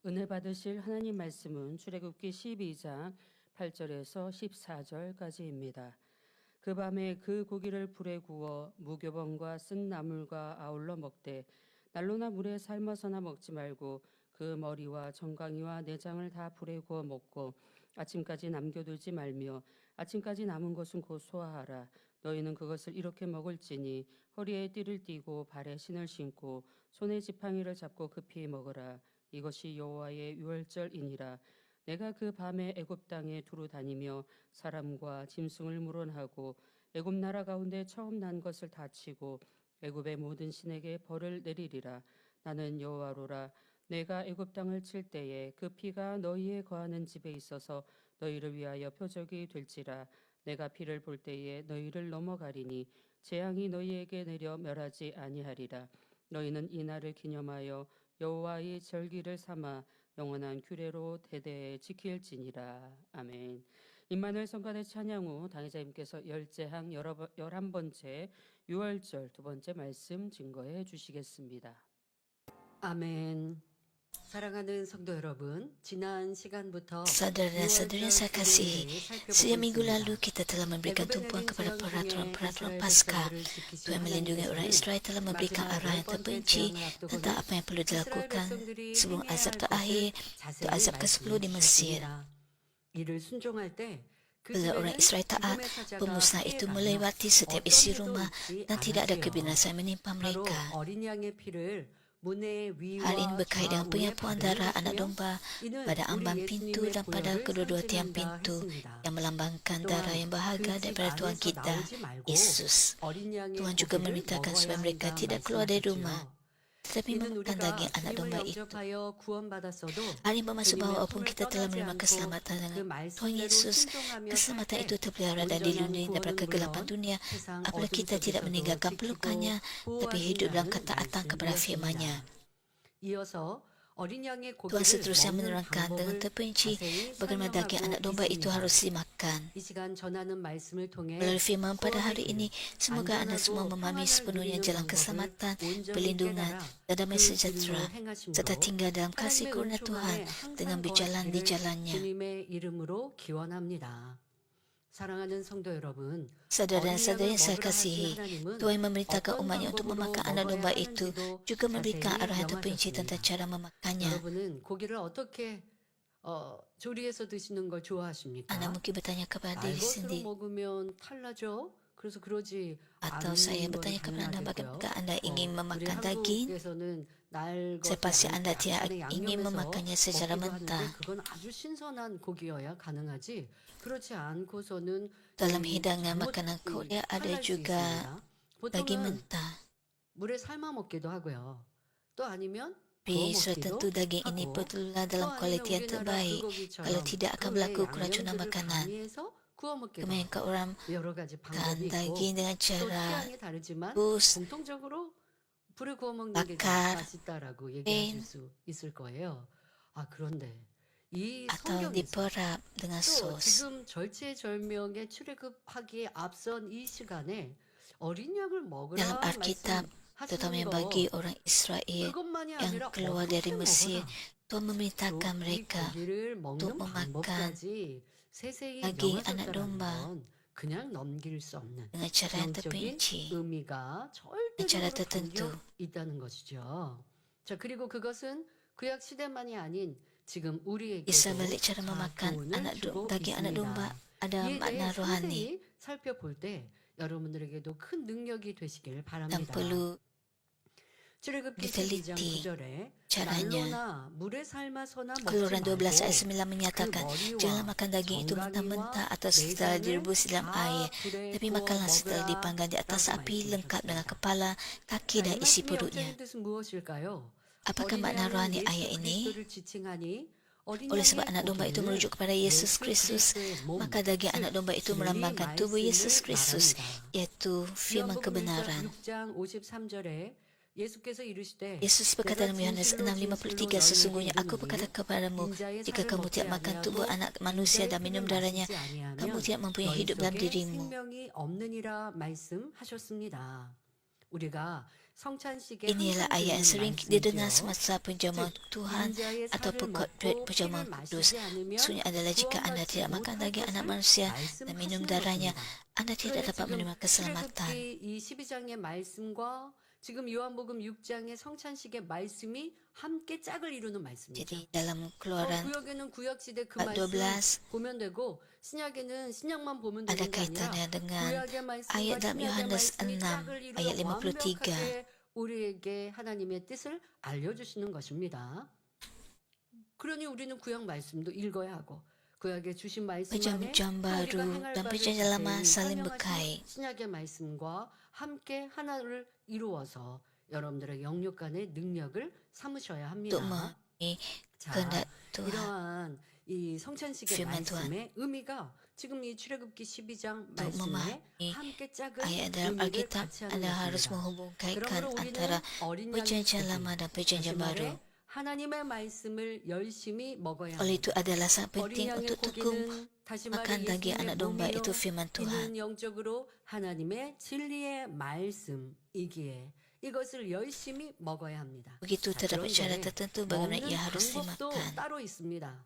은혜 받으실 하나님 말씀은 출애굽기 12장 8절에서 14절까지입니다. 그 밤에 그 고기를 불에 구워 무교병과 쓴 나물과 아울러 먹되 난로나 물에 삶아서나 먹지 말고 그 머리와 정강이와 내장을 다 불에 구워 먹고 아침까지 남겨두지 말며 아침까지 남은 것은 곧 소화하라. 너희는 그것을 이렇게 먹을지니 허리에 띠를 띠고 발에 신을 신고 손에 지팡이를 잡고 급히 먹으라. 이것이 여호와의 유월절이니라. 내가 그 밤에 애굽 땅에 두루 다니며 사람과 짐승을 물어하고 애굽 나라 가운데 처음 난 것을 다 치고 애굽의 모든 신에게 벌을 내리리라. 나는 여호와로라. 내가 애굽 땅을 칠 때에 그 피가 너희의 거하는 집에 있어서 너희를 위하여 표적이 될지라. 내가 피를 볼 때에 너희를 넘어가리니 재앙이 너희에게 내려 멸하지 아니하리라. 너희는 이 날을 기념하여 여호와의 절기를 삼아 영원한 규례로 대대에 지킬지니라. 아멘. 임마누엘 성가대 찬양 후 당회자님께서 열제항 11번째 6월절 두 번째 말씀 증거해 주시겠습니다. 아멘. 사랑하는 성도 여러분, 지난 시간부터 Saudara-saudara saya kasihi, sejak minggu lalu kita telah memberikan tumpuan kepada peraturan-peraturan Paskah. Tuhan melindungi orang Israel telah memberikan arahan terperinci tentang apa yang perlu dilakukan sebelum azab terakhir, itu azab ke-10 di Mesir. Bila orang Israel taat, pemusnah itu melewati setiap isi rumah dan tidak ada kebinasaan menimpa mereka. Hal ini berkait dengan penyapuan darah anak domba pada ambang pintu dan pada kedua-dua tiang pintu yang melambangkan darah yang berharga daripada Tuhan kita, Yesus. Tuhan juga memerintahkan supaya mereka tidak keluar dari rumah, tetapi memakan daging anak domba itu. Hal ini bermaksud bahawa walaupun kita telah menerima keselamatan dengan Tuhan Yesus, keselamatan itu terpelihara dan dilindungi daripada kegelapan dunia apabila kita tidak meninggalkan pelukannya, tapi hidup dalam ketaatan kepada firman-Nya. Tuhan seterusnya menerangkan dengan terperinci bagaimana daging anak domba itu harus dimakan. Melalui firman pada hari ini, semoga anda semua memahami sepenuhnya jalan keselamatan, perlindungan, dan damai sejahtera, serta tinggal dalam kasih karunia Tuhan dengan berjalan di jalannya. Saudara-saudara yang saya kasihi, Tuhan memerintahkan umatnya untuk memakan anak domba itu, juga memberikan arahan terperinci tentang cara memakannya. Anda mungkin bertanya kepada diri sendiri, atau saya bertanya kepada anda bagaimana anda ingin memakan daging. Saya pasti anda tidak ingin memakannya secara mentah. Dalam hidangan makanan Korea ada juga daging mentah. Tapi sudah tentu daging ini perlulah dalam kualiti yang terbaik. Kalau tidak akan berlaku keracunan makanan. Kebanyakan orang makan daging dengan cara rebus, bakar, atau diperap dengan sos. Dalam Alkitab, terutama bagi orang Israel yang keluar dari Mesir, Tuhan memerintahkan mereka untuk memakan daging anak domba dengan cara yang terperinci, dengan cara tertentu. Isa balik cara memakan daging anak domba ada makna rohani dan perlu diteliti caranya. Keluaran 12 ayat 9 menyatakan, janganlah makan daging itu mentah-mentah atau setelah direbus dalam air, tapi makanlah setelah dipanggang di atas api lengkap dengan kepala, kaki dan isi perutnya. Apakah makna rohani ayat ini? Oleh sebab anak domba itu merujuk kepada Yesus Kristus, maka daging anak domba itu melambangkan tubuh Yesus Kristus, iaitu firman kebenaran. Yesus berkata dalam Yohanes 6:53, sesungguhnya aku berkata kepadamu, jika kamu tidak makan tubuh anak manusia dan minum darahnya, kamu tidak mempunyai hidup dalam dirimu. 우리가 성찬식에 Inilah 항상 ayat yang 듣는 sering didengar 말씀이지요. semasa perjamuan 즉, Tuhan 인자의 ataupun 살을 khotbah 먹고 perjamuan 피를 kudus. 마시지 않으면 Maksudnya adalah jika anda 구원받지 tidak makan 못할 daging anak 것을 manusia dan minum 말씀하시는 darahnya, 것입니다. anda tidak 그런데 dapat 지금 menerima keselamatan. 출애굽기 이 12장의 말씀과 지금 요한복음 6장의 성찬식의 말씀이 함께 짝을 이루는 말씀이죠. Jadi dalam keluaran 구역에는 구약시대 그 bab 말씀 12 보면 되고 신약에는 신약만 보면 ada 되는 게 아니라 kaitannya dengan 구약의 말씀과 ayat dalam 신약의 Yohanes 말씀이 6 짝을 이루어 ayat 53. 완벽하게 우리에게 하나님의 뜻을 알려주시는 것입니다. 그러니 우리는 구약 말씀도 읽어야 하고 구약에 주신 말씀 안에 Perjanjian 또 우리가 baru 행할 dan 바를 perjanjian lama 자세히 saling 설명하신 berkait 신약의 말씀과 함께 하나를 이루어서 여러분들의 영육간의 능력을 삼으셔야 untuk 합니다. memenuhi 자, kehendak Tuhan. 이러한 이 성찬식의 firman 말씀의 의미가 지금 이 출애굽기 12장 Untuk 말씀에 memahami 함께 짝은 ayat dalam 의미를 Alkitab, 같이 하는 anda harus 것입니다. menghubungkan 그러므로 antara 우리는 어린 양의 perjanjian 고기, lama dan 다시 perjanjian baru. 말해 하나님의 말씀을 열심히 먹어야 Oleh itu 합니다. adalah sangat 어린 penting 양의 untuk tekun 고기는 다시 makan 말해 daging 예수님의 anak domba 몸이요 itu firman Tuhan. 이는 영적으로 하나님의 진리의 말씀이기에 이것을 열심히 먹어야 합니다. Begitu 자, terdapat syarat 그런데 tertentu bagaimana 먹는 ia harus 방법도 dimakan. 따로 있습니다.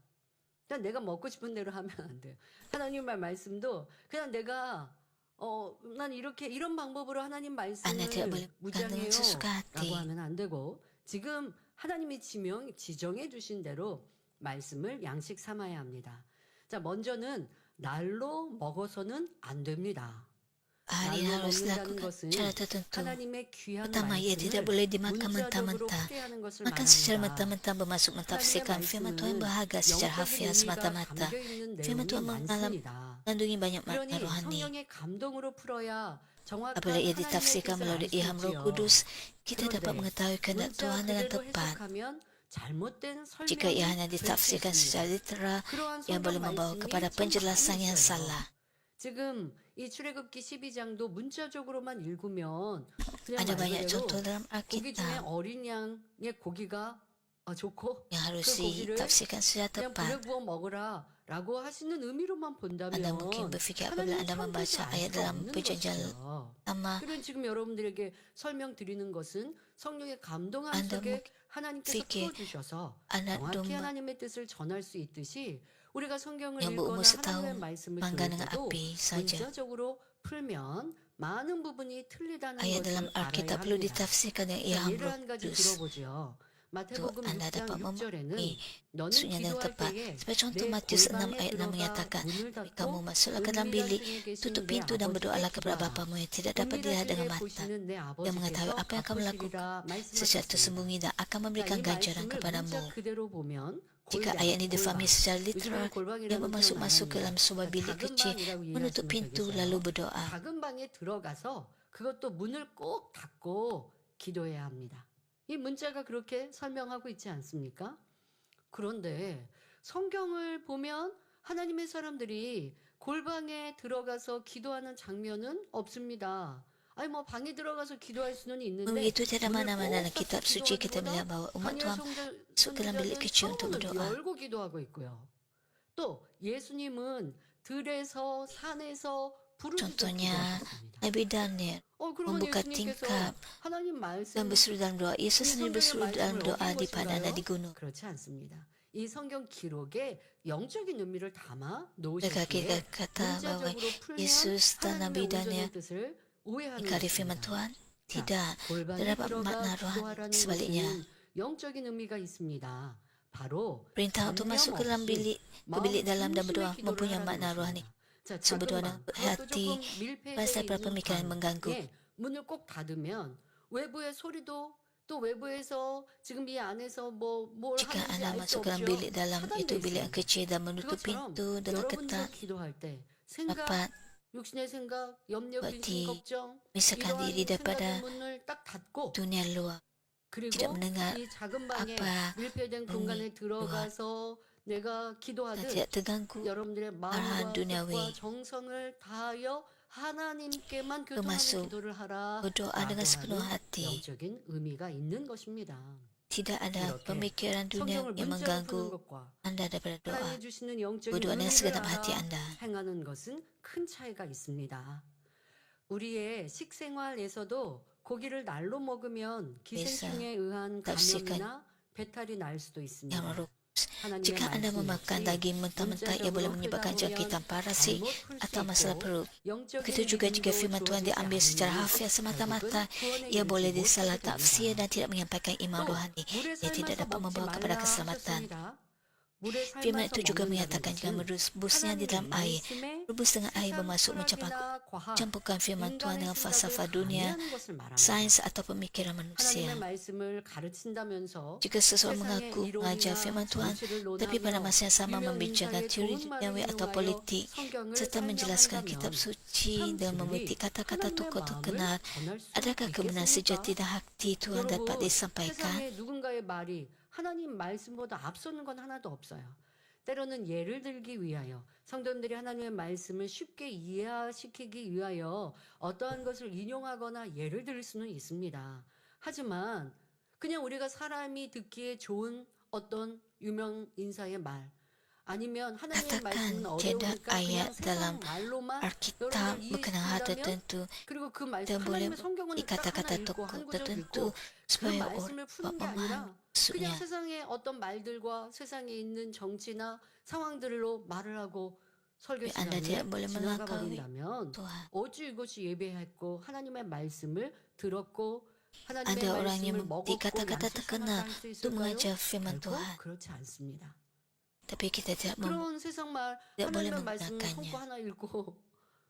그냥 내가 먹고 싶은 대로 하면 안 돼요. 하나님의 말씀도 그냥 내가 난 이렇게 이런 방법으로 하나님 Anda tidak boleh 말씀을 makan dengan 무장해요 sesuka 라고 hati. 하면 안 되고 지금 하나님이 지정해 주신 대로 말씀을 양식 삼아야 합니다. 자, 먼저는 날로 먹어서는 안 됩니다. Hari 날로 harus 먹는다는 dilakukan 것은 cara tertentu. 하나님의 귀한 Pertama, ia tidak 말씀을 boleh dimakan 문자적으로 mentah-mentah. 풀이하는 것을 Makan secara 말합니다. mentah-mentah bermaksud mentafsirkan firman Tuhan berharga secara harfiah semata-mata. Firman Tuhan mengandungi banyak makna 그러니 rohani. 성령의 감동으로 풀어야 정확한 Apabila ia 하나님의 ditafsirkan 뜻을 melalui 알 수 ilham Roh 있지요. Kudus, kita dapat 그런데 mengetahui kehendak 문자 Tuhan dengan 그대로 tepat. 해석하면 잘못된 Jika ia 설명이 hanya 될 수 ditafsirkan secara 있습니다. literal, 그러한 ia 성경 boleh membawa 말씀이 kepada 참 penjelasan 많이 yang 있어요. salah. 지금 이 출애굽기 12장도 문자적으로만 읽으면 그냥 Ada 말 banyak 그대로 contoh dalam 고기 중에 Alkitab 어린 양의 고기가 좋고 yang harus 그 고기를 ditafsirkan secara 그냥 불에 tepat. 구워 먹으라 라고 하시는 의미로만 본다면 Anda mungkin berfikir apabila 하나님 Anda 창조주 membaca 알 ayat 수가 dalam 없는 perjanjian 것이죠. lama, 그런 지금 여러분들에게 설명드리는 것은 성령의 감동함 Anda 속에 하나님께서 fikir 풀어주셔서 anak 정확히 domba 하나님의 뜻을 전할 수 있듯이 우리가 성경을 yang 읽거나 berumur setahun 하나님의 말씀을 mangga 들을 dengan 때도 api saja. 문자적으로 풀면 많은 부분이 틀리다는 Ayat dalam 것을 알아야 Alkitab perlu 합니다. ditafsirkan dengan 자, ilham 예를 Roh 한 가지 Kudus. 들어보죠. mathe복음 Anda 6장 dapat 6절에는 memahami 너는 maksudnya dengan 기도할 tepat. 때에 Sebagai contoh 내 Matius 6 골방에 ayat 6 들어가 menyatakan, 문을 "Jika kamu 닫고 masuklah ke dalam 은밀한 bilik, 중에 계신 tutup 내 pintu dan 아버지께 berdoalah kepada 기도하라. Bapamu yang tidak dapat 은밀한 dilihat 중에 dengan mata. 보시는 내 Dia mengetahui 아버지께서 apa yang kamu lakukan 갚으시리라 secara 말씀하셨습니다. tersembunyi dan akan 자, memberikan 이 ganjaran 말씀을 kepadamu." 문자 그대로 보면 Jika 골방, ayat ini difahami secara 요즘은 literal, dia 골방이라는 bermasuk-masuk ke 표현 dalam 안 sebuah 합니다. bilik 작은 kecil, 방이라고 menutup 이해하시면 pintu 되겠어요. lalu berdoa. 작은 방에 들어가서 그것도 문을 꼭 닫고 기도해야 합니다. 이 문자가 그렇게 설명하고 있지 않습니까? 그런데 성경을 보면 하나님의 사람들이 골방에 들어가서 기도하는 장면은 없습니다. 아니 뭐 방에 들어가서 기도할 수는 있는데 Begitu tiada 문을 mana-mana dalam 꼭 kitab 닫고 suci kita 기도하기보다 melihat bahwa umat 방해 Tuhan masuk ke dalam bilik 선지자는 kecil untuk 창문을 berdoa. 열고 기도하고 있고요. 또 예수님은 들에서 산에서 부르짖어 Contohnya, 기도하셨습니다. Nabi Daniel 그러면 membuka 예수님께서 tingkap 하나님 dan 말씀 berseru dalam doa. Yesus sendiri berseru dalam doa di padang dan di gunung. 그렇지 않습니다. 이 성경 기록에 영적인 의미를 담아 Mereka 놓으셨기에 kata bahwa 문자적으로 풀면 Yesus dan Nabi 하나님의 Daniel 온전한 뜻을 오해하는 mengingkari firman 것입니다. Tuhan. 자, Tidak, 골방에 terdapat 들어가 makna rohani 기도하라는 sebaliknya. 것은 영적인 의미가 있습니다. 바로 Perintah untuk masuk ke dalam bilik, ke bilik dalam dan berdoa mempunyai makna rohani. Berdoa dengan hati, pasal daripada pemikiran yang mengganggu. 문을 꼭 닫으면 외부의 소리도 또 외부에서 지금 이 안에서 뭘 Jika 하는지 anda 알 수 masuk ke dalam 없죠. bilik dalam itu 차단돼 bilik yang 있어요. kecil dan menutup 그것처럼 pintu dengan 여러분들이 ketat, 기도할 때 생각, dapat 육신의 생각, 염려, berarti 근심, 걱정 memisahkan 이러한 diri daripada 생각의 문을 딱 닫고 dunia luar. 그리고 tidak mendengar 이 작은 방에 apa 밀폐된 공간에 들어가서 내가 dan 기도하듯 tidak terganggu 여러분들의 arahan 마음과 duniawi. 뜻과 정성을 다하여 하나님께만 교통하는 termasuk 기도를 하라 berdoa dengan sepenuh 하는 hati. 영적인 의미가 있는 것입니다. Tidak ada 이렇게 pemikiran dunia 성경을 yang 문자로 푸는 mengganggu 것과 anda daripada doa. 하나님이 주시는 영적인 Berdoa dengan 의미를 segenap hati 알아 anda. 행하는 것은 큰 차이가 있습니다. 우리의 식생활에서도 고기를 날로 먹으면 기생충에 의한 감염이나 배탈이 날 수도 yang 있습니다. merupakan 하나님의 jika Anda 말씀 memakan 역시 daging mentah-mentah ia boleh 문자적으로 menyebabkan 흘다 jangkitan 보면 parasi 잘못 풀 atau 수 masalah 있고 perut. 영적인 Begitu juga jika 믿음도 firman Tuhan 주어지지 diambil secara 않으니 hafiat semata-mata, 결국은 구원에 ia boleh 이르지 disalah 못하게 tafsir 됩니다. dan tidak menyampaikan iman 또 rohani. 물에 Ia tidak 삶아서 dapat 먹지 membawa kepada 말라 keselamatan. 하셨습니다. 물에 Firman 삶아서 itu juga 먹는다는 menyatakan jika 것은 merebusnya di 하나님의 dalam air, 말씀에 rebus dengan air 세상 bermaksud mencampurkan 철학이나 과학, firman Tuhan 인간의 dengan 생각을 falsafah dunia, 가미하는 것을 말합니다. sains atau pemikiran 하나님의 manusia. 말씀을 가르친다면서 Jika seseorang 세상의 mengaku mengajar 이론이나 firman Tuhan, 정치를 tapi pada 논하며 masa yang sama 유명 membincangkan 인사의 teori 좋은 말을 duniawi atau 이용하여 politik, 성경을 serta menjelaskan kitab 설명한다면 suci 참 dan 그들이 memetik kata-kata 하나님의 tokoh 마음을 terkenal, 전할 수 adakah kebenaran sejati 있겠습니까? dan hati Tuhan dapat 여러분, disampaikan? 세상에 누군가의 말이 하나님 말씀보다 앞서는 건 하나도 없어요. 때로는 예를 들기 위하여 성도님들이 하나님의 말씀을 쉽게 이해시키기 위하여 어떠한 것을 인용하거나 예를 들 수는 있습니다. 하지만 그냥 우리가 사람이 듣기에 좋은 어떤 유명 인사의 말 아니면 하나님의 말씀은 Katakan tiada 어려우니까 그냥 ayat dalam 세상 말로만 Alkitab 여러분들 berkenaan hal 이해시킨다면 tertentu 그리고 그 말씀 dan boleh 하나님의 성경은 딱 kata-kata 하나 읽고 tokoh 한 구절 tertentu 읽고 그 supaya 말씀을 orang 푸는 게 memahami 아니라 그냥 maksudnya. 세상의 어떤 말들과 세상에 있는 정치나 상황들로 말을 하고 설교 Tapi Anda tidak 시간을 boleh 지나가 melangkaui 버린다면 Tuhan. 어찌 이것이 예배했고 하나님의 말씀을 들었고 하나님의 Ada orang yang 말씀을 memetik 먹었고 kata-kata 양식 terkenal 생활도 할수 untuk 있을까요? mengajar firman 결국 Tuhan. 그렇지 않습니다. Tapi kita tidak 그런 세상 말 tidak boleh 하나님의 말씀 menggunakannya 손고 하나 읽고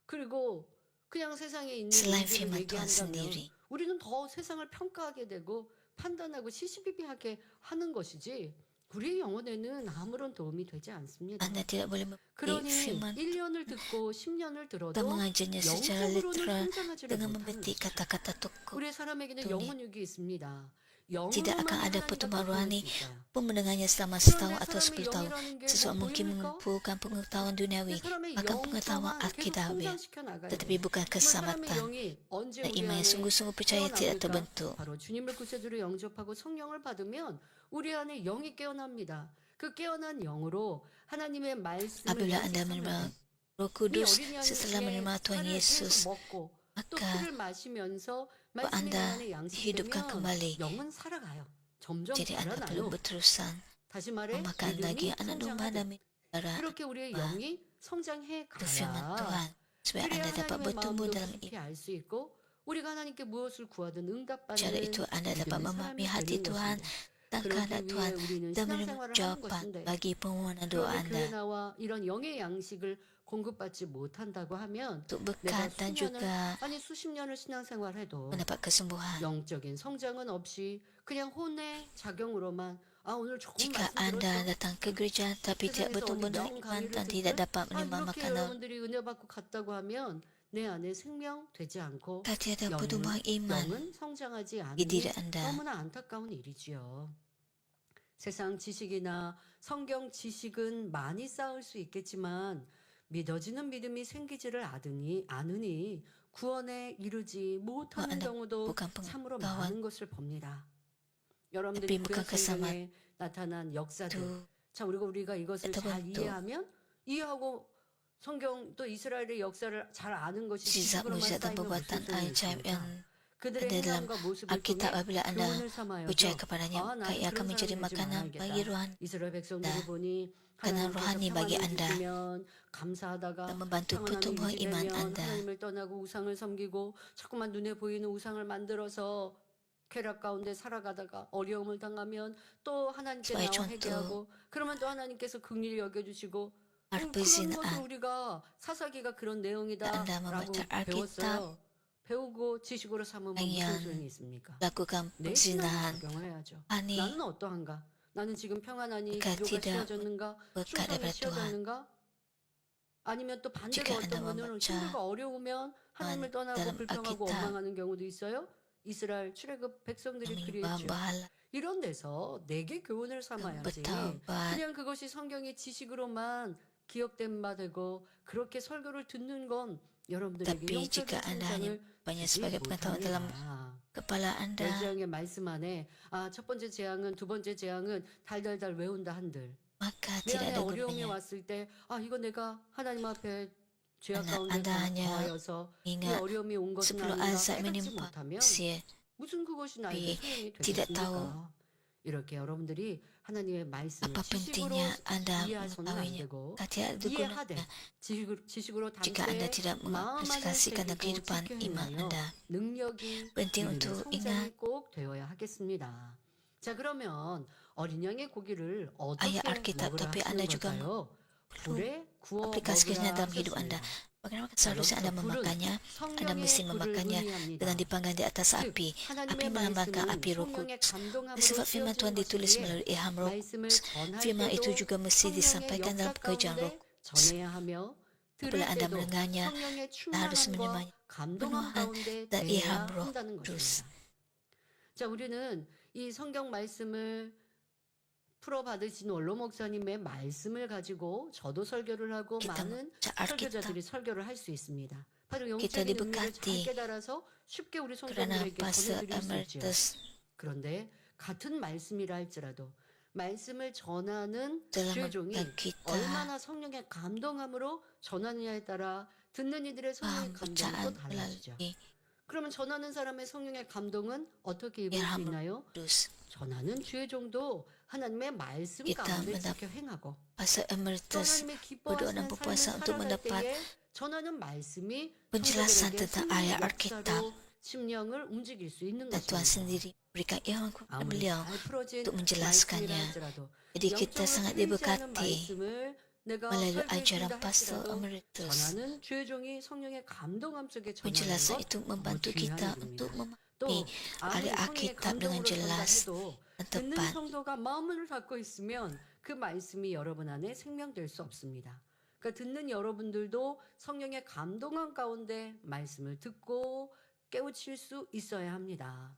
그리고 그냥 세상에 있는 selain 일들을 firman Tuhan 얘기한다면 sendiri. 우리는 더 세상을 평가하게 되고 판단하고 시시비비하게 하는 것이지 우리의 영혼에는 아무런 도움이 되지 않습니다. Anda tidak boleh memetik 그러니 firman 1년을 듣고 10년을 dan 들어도 mengajarnya secara 영적으로는 literal 성장하지를 dengan 못하는 memetik 것이죠. kata-kata tokoh. 우리의 사람에게는 dunia. 영혼육이 있습니다. Tidak akan 영으로만 ada 하나님과 pertumbuhan 교통할 rohani 수 있어요. pun mendengarnya selama setahun 그런데 atau 사람의 10 tahun. 영이라는 게 Sesuatu 뭐 mungkin 보입니까? mengumpulkan pengetahuan duniawi, 근데 사람의 bahkan pengetahuan 영성만 계속 alkidabi, 성장시켜 나가야 tetapi 돼요. bukan 정말 사람의 keselamatan. 영이 언제 Dan 우리 iman yang 안에 sungguh-sungguh percaya tidak 깨어납니까? terbentuk. 바로 주님을 구세주로 영접하고 성령을 받으면 우리 안에 영이 깨어납니다. 그 깨어난 영으로 하나님의 말씀을 Apabila Anda 연습하면 menerima Roh 이 Kudus 어린 setelah 양의 menerima Tuhan 살을 Yesus, 계속 먹고 또 maka 피를 마시면서 bahwa 말씀이 내 Anda 안에 dihidupkan 양식되면 kembali. 영은 살아가요. 점점 Jadi Anda perlu 자라나요. berterusan 다시 말해 memakan 믿음이 daging anak domba 성장하죠. dan minum darah 그렇게 우리의 domba. 영이 성장해 Itu firman 가야 Tuhan supaya 그래야 Anda dapat 하나님의 bertumbuh 마음도 dalam 깊이 iman. 알 수 있고 우리가 하나님께 무엇을 구하든 Cara 응답받는 itu Anda dapat 믿음의 memahami 사람이 hati 되는 Tuhan 것인데 dan kehendak 그러기 Tuhan 위해 우리는 dan menerima 신앙생활을 하는 jawaban 것인데 bagi permohonan doa 그런데 교회 Anda 나와 이런 영의 양식을 공급받지 못한다고 하면 untuk 내가 berkat dan 수년을 juga 아니 수십 년을 신앙생활해도 mendapat kesembuhan. 영적인 성장은 없이 그냥 혼의 작용으로만 아 오늘 조금 Jika 말씀 Anda 들었어. datang ke gereja tapi tidak 세상에서 bertumbuh 어디 dalam 명 iman 강의를 dan 듣든 tidak dapat 아 menerima 이렇게 makanan, 여러분들이 은혜 받고 갔다고 하면 내 안에 생명 되지 않고 maka tiada pertumbuhan iman 영은 성장하지 di diri 않으니 Anda. 너무나 안타까운 일이지요. 세상 지식이나 성경 지식은 많이 쌓을 수 있겠지만 믿어지는 믿음이 생기지를 않으니 구원에 이르지 못하는 Anda 경우도 bukan 참으로 pengetahuan 많은 것을 봅니다. 여러분들이 tapi bukan 구약 성경에 keselamatan 나타난 역사들 itu 자 우리가 이것을 잘 terbentuk. 이해하면 이해하고 성경 또 이스라엘의 역사를 잘 아는 것이 Mukjizat 지식으로만 mukjizat dan 쌓이면 perbuatan 무슨 소용이 ajaib 있습니까? yang 그들의 ada dalam 행함과 모습을 Alkitab 통해 apabila Anda 교훈을 삼아야죠. percaya kepadanya, 아, maka 나는 ia akan 그런 menjadi 사람이 되지 makanan bagi 말아야겠다. rohani 이스라엘 백성들을 anda 보니 makanan 하나님께서 rohani bagi 평안을 Anda 주시면 감사하다가 dan membantu 평안함이 pertumbuhan iman 유지되면 Anda. 하나님을 떠나고 우상을 섬기고 자꾸만 눈에 보이는 우상을 만들어서 쾌락 가운데 살아가다가 어려움을 당하면 또 하나님께 Sebagai 나와 contoh, 회개하고 그러면 또 하나님께서 긍휼히 여겨주시고 그런 것을 perzinaan 우리가 사사기가 그런 Anda 내용이다라고 membaca Alkitab 배웠어요. 배우고 지식으로 삼으면 무슨 yang 소용이 있습니까? lakukan 내 신앙에 perzinahan 적용해야죠. rohani 나는 어떠한가? 나는 지금 평안하니 jika 기도가 tidak 쉬워졌는가? berkat 충성이 daripada Tuhan. 쉬워졌는가? 아니면 또 반대로 Jika 어떤 Anda 분들은 membaca 힘들고 어려우면 하나님을 떠나고 dalam 불평하고 Alkitab 원망하는 경우도 있어요. 이스라엘 출애굽 백성들이 yang 그랬죠. menyembah bahala 이런 데서 내게 교훈을 dan 삼아야지. bertaubat. 그냥 그것이 성경의 지식으로만 기억된 바 되고 그렇게 설교를 듣는 건 여러분들에게 Tapi 영적인 jika Anda hanya 성장을 banyak 주지 sebagai pengetahuan dalam 못합니다. kepala Anda, 열재앙의 말씀 안에 첫 번째 재앙은 두 번째 재앙은 달달달 외운다 한들 maka 내 tidak 안에 ada 어려움이 gunanya. 왔을 때 이거 내가 하나님 앞에 죄악 가운데 Anda hanya 거하여서 이 ingat 어려움이 온 것은 10 아니라 azab 깨닫지 menimpa 못하면 manusia. 무슨 그것이 나에게 소용이 tidak tahu 되겠습니까? 이렇게 여러분들이 하나님의 말씀을 apa 지식으로 pentingnya Anda 이해해서는 안 mengetahuinya. 되고 Tidak ada 이해하되 gunanya 지식으로 jika Anda 단죄 tidak 마음 안을 mengaplikasikan dalam 새기고 kehidupan 지켜 iman 행하여 Anda. 능력이 Penting 믿음의 untuk 성장이 ingat 꼭 되어야 하겠습니다. 자, 그러면 어린 양의 고기를 어떻게 ayat Alkitab, 먹으라 tapi 하시는 Anda juga 걸까요? perlu 불에 구워 aplikasikannya 먹으라 dalam hidup Anda. 하셨습니다. Bagaimana 자, seharusnya 여기서 Anda 불은 memakannya? Anda 성령의 mesti 불을 memakannya 의미합니다. dengan dipanggang di atas 즉 api. Api 하나님의 melambangkan 말씀은 api Roh 성령의 Kudus. 감동함으로 Sifat firman Tuhan 쓰여진 ditulis 것이기에 melalui ilham Roh 말씀을 Kudus. 전할 Firman itu 때도 juga mesti 성령의 disampaikan dalam 역사 pekerjaan Roh 가운데 Kudus. 전해야 하며 들을 Apabila Anda 때도 mendengarnya, 성령의 Anda harus 충만함과 menerimanya 감동함 penuhan 가운데 dan 대해야 ilham Roh 한다는 Kudus. 것입니다. 자, 우리는 이 성경 말씀을 풀어받으신 원로 목사님의 말씀을 가지고 저도 설교를 하고 Kita 많은 membaca Alkitab 설교자들이 설교를 할 수 있습니다. 바로 kita 영적인 의미를 잘 diberkati 깨달아서 쉽게 우리 karena 성도들에게 Pastor 전해드릴 수 있죠. Emeritus 그런데 같은 말씀이라 할지라도 말씀을 전하는 dalam 주의종이 membuat kita 얼마나 성령의 감동함으로 전하느냐에 따라 듣는 이들의 성령의 paham 감동은 bacaan 또 달라지죠. melalui 그러면 전하는 사람의 성령의 감동은 어떻게 입을 수 ilham Roh 있나요? Kudus. 전하는 주의종도 하나님의 말씀 Kita 가운데 mendapat 지켜 행하고 Pastor 또 Emeritus 하나님의 berdoa dan 기뻐하시는 berpuasa 삶을 untuk 살아갈 mendapat 때에 전하는 말씀이 penjelasan 성도들에게 tentang 생명의 ayat Alkitab 역사로 심령을 움직일 수 있는 dan Tuhan 것입니다. sendiri berikan ilham kepada 아무리 beliau 잘 풀어진 untuk 말씀이라 menjelaskannya. 할지라도 Jadi kita 영적으로 sangat 풀리지 않은 diberkati 말씀을 내가 melalui 설교해준다 ajaran Pastor 할지라도 Emeritus. 전하는 주의 종이 성령의 감동함 속에 전하는 Penjelasan 것 itu 너무 membantu 중요한 kita 일입니다. untuk 또 memahami 아무리 ayat 성령의 Alkitab dengan 감동으로 jelas 전달해도 dan 듣는 tepat. 성도가 마음을 닫고 있으면 그 말씀이 여러분 안에 생명될 수 없습니다. 그러니까 듣는 여러분들도 성령의 감동함 가운데 말씀을 듣고 깨우칠 수 있어야 합니다.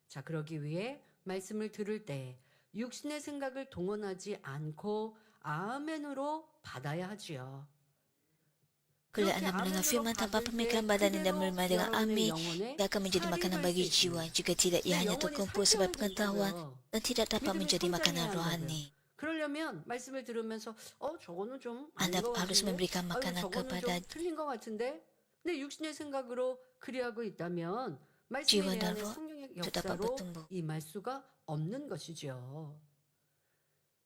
자, 그러기 위해 말씀을 들을 때 육신의 생각을 동원하지 않고 아멘으로 받아야 하지요. Bila Anda mendengar firman tanpa pemikiran badan dan menerima dengan amin, ia akan menjadi makanan bagi jiwa. Jika tidak, ia hanya terkumpul sebagai pengetahuan dan tidak dapat menjadi makanan rohani. 그러려면 말씀을 들으면서 저거는 좀 Anda 아닌 것 harus 같은데? memberikan 아유, makanan 저거는 kepada 좀 틀린 것 같은데? 내 육신의 생각으로 그리하고 있다면 말씀이 jiwa 내 dan 안에 roh 성령의 itu dapat 역사로 bertumbuh. 임할 수가 없는 것이죠.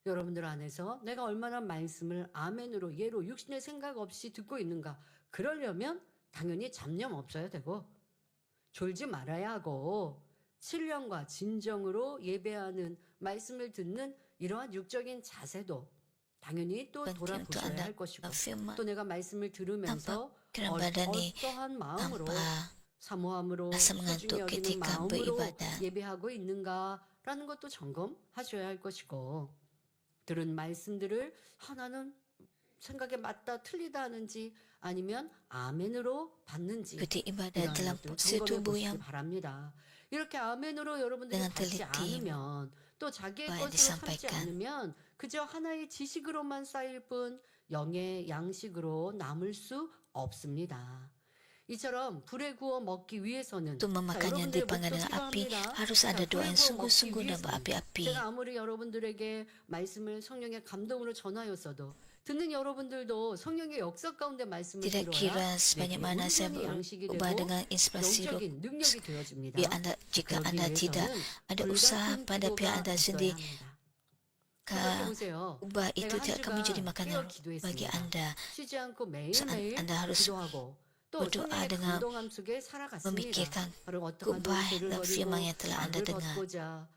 여러분들 안에서 내가 얼마나 말씀을 아멘으로 예로 육신의 생각 없이 듣고 있는가. 그러려면 당연히 잡념 없어야 되고 졸지 말아야 하고 신령과 진정으로 예배하는 말씀을 듣는 이러한 육적인 자세도 당연히 또 Penting untuk 돌아보셔야 Anda 할 것이고 firman 또 내가 말씀을 들으면서 pikiran badani 어떠한 마음으로 tanpa 사모함으로 rasa 소중히 mengantuk 여기는 ketika 마음으로 beribadah. 예배하고 있는가라는 것도 점검하셔야 할 것이고 들은 말씀들을 하나는 생각에 맞다 틀리다 하는지 아니면 아멘으로 받는지 Ikuti ibadah 이러한 dalam 것들 posisi 점검해 tubuh 보시기 yang 바랍니다. 이렇게 아멘으로 여러분들이 dengan 받지 teliti 않으면 또 자기의 apa yang 것으로 삼지 disampaikan. 않으면 그저 하나의 지식으로만 쌓일 뿐 영의 양식으로 남을 수 없습니다. 이처럼 불에 구워 먹기 위해서는 Untuk memakannya dipanggang dengan api, harus ada doa yang sungguh-sungguh dan berapi-api. 제가 아무리 여러분들에게 말씀을 성령의 감동으로 전하였어도 듣는 여러분들도 성령의 역사 가운데 말씀을 Tidak 들어야 kira sebanyak mana saya 온전히 양식이 berubah 되고 dengan inspirasi Roh 영적인 능력이 되어집니다. Biar Anda, jika 그러기 Anda tidak 위해서는 ada usaha 불같은 pada pihak 기도가 Anda 있어야 sendiri, 합니다. maka 생각해보세요. ubah itu 내가 한 tidak akan menjadi 주간 makanan 깨어 bagi 기도했습니다. Anda. 쉬지 않고 So, 매일매일 Anda harus 기도하고 또 berdoa 성령의 dengan 감동함 속에 살아갔습니다. memikirkan 바로 어떠한 ubah 죄를 dan firman yang 버리고 telah Anda 악을 dengar. 벗고자